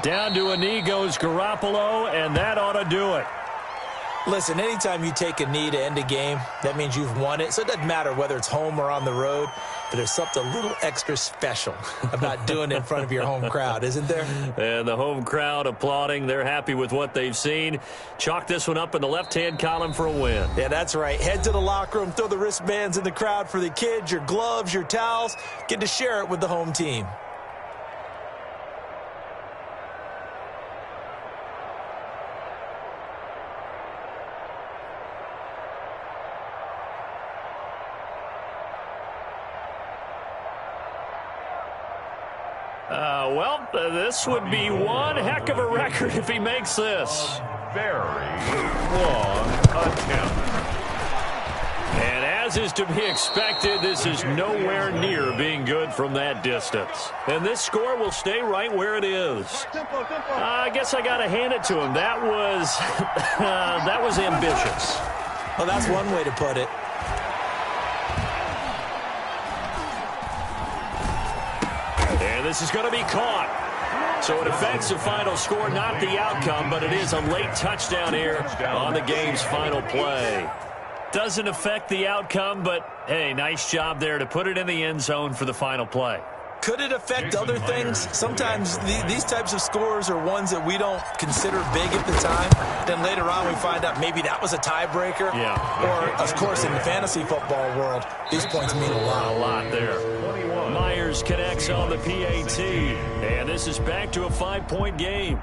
Down to a knee goes Garoppolo, and that ought to do it. Listen, anytime you take a knee to end a game, that means you've won it. So it doesn't matter whether it's home or on the road, but there's something a little extra special about doing it in front of your home crowd, isn't there? And the home crowd applauding. They're happy with what they've seen. Chalk this one up in the left-hand column for a win. Yeah, that's right. Head to the locker room, throw the wristbands in the crowd for the kids, your gloves, your towels. Get to share it with the home team. Well, this would be one heck of a record if he makes this. Very long attempt. And as is to be expected, this is nowhere near being good from that distance. And this score will stay right where it is. I guess I got to hand it to him. That was, that was ambitious. Well, that's one way to put it. And this is going to be caught. So it affects the final score, not the outcome, but it is a late touchdown here on the game's final play. Doesn't affect the outcome, but, hey, nice job there to put it in the end zone for the final play. Could it affect other things? Sometimes these types of scores are ones that we don't consider big at the time. Then later on we find out maybe that was a tiebreaker. Yeah. Or, of course, in the fantasy football world, these points mean a lot. A lot there. Myers connects on the PAT, and this is back to a 5-point game.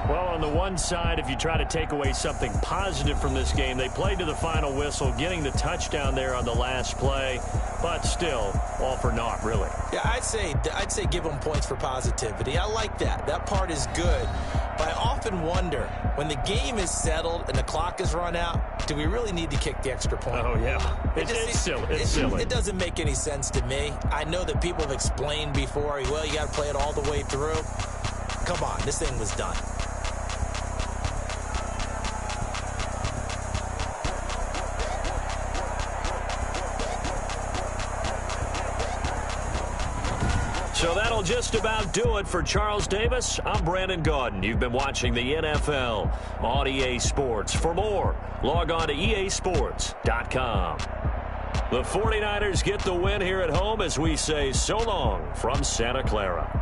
Well, on the one side, if you try to take away something positive from this game, they played to the final whistle, getting the touchdown there on the last play, but still, all for naught, really. Yeah, I'd say give them points for positivity. I like that. That part is good. But I often wonder, when the game is settled and the clock is run out, do we really need to kick the extra point? Oh, yeah. It's silly. It's silly. It doesn't make any sense to me. I know that people have explained before, well, you got to play it all the way through. Come on, this thing was done. So that'll just about do it for Charles Davis. I'm Brandon Gaudin. You've been watching the NFL on EA Sports. For more, log on to easports.com. The 49ers get the win here at home as we say so long from Santa Clara.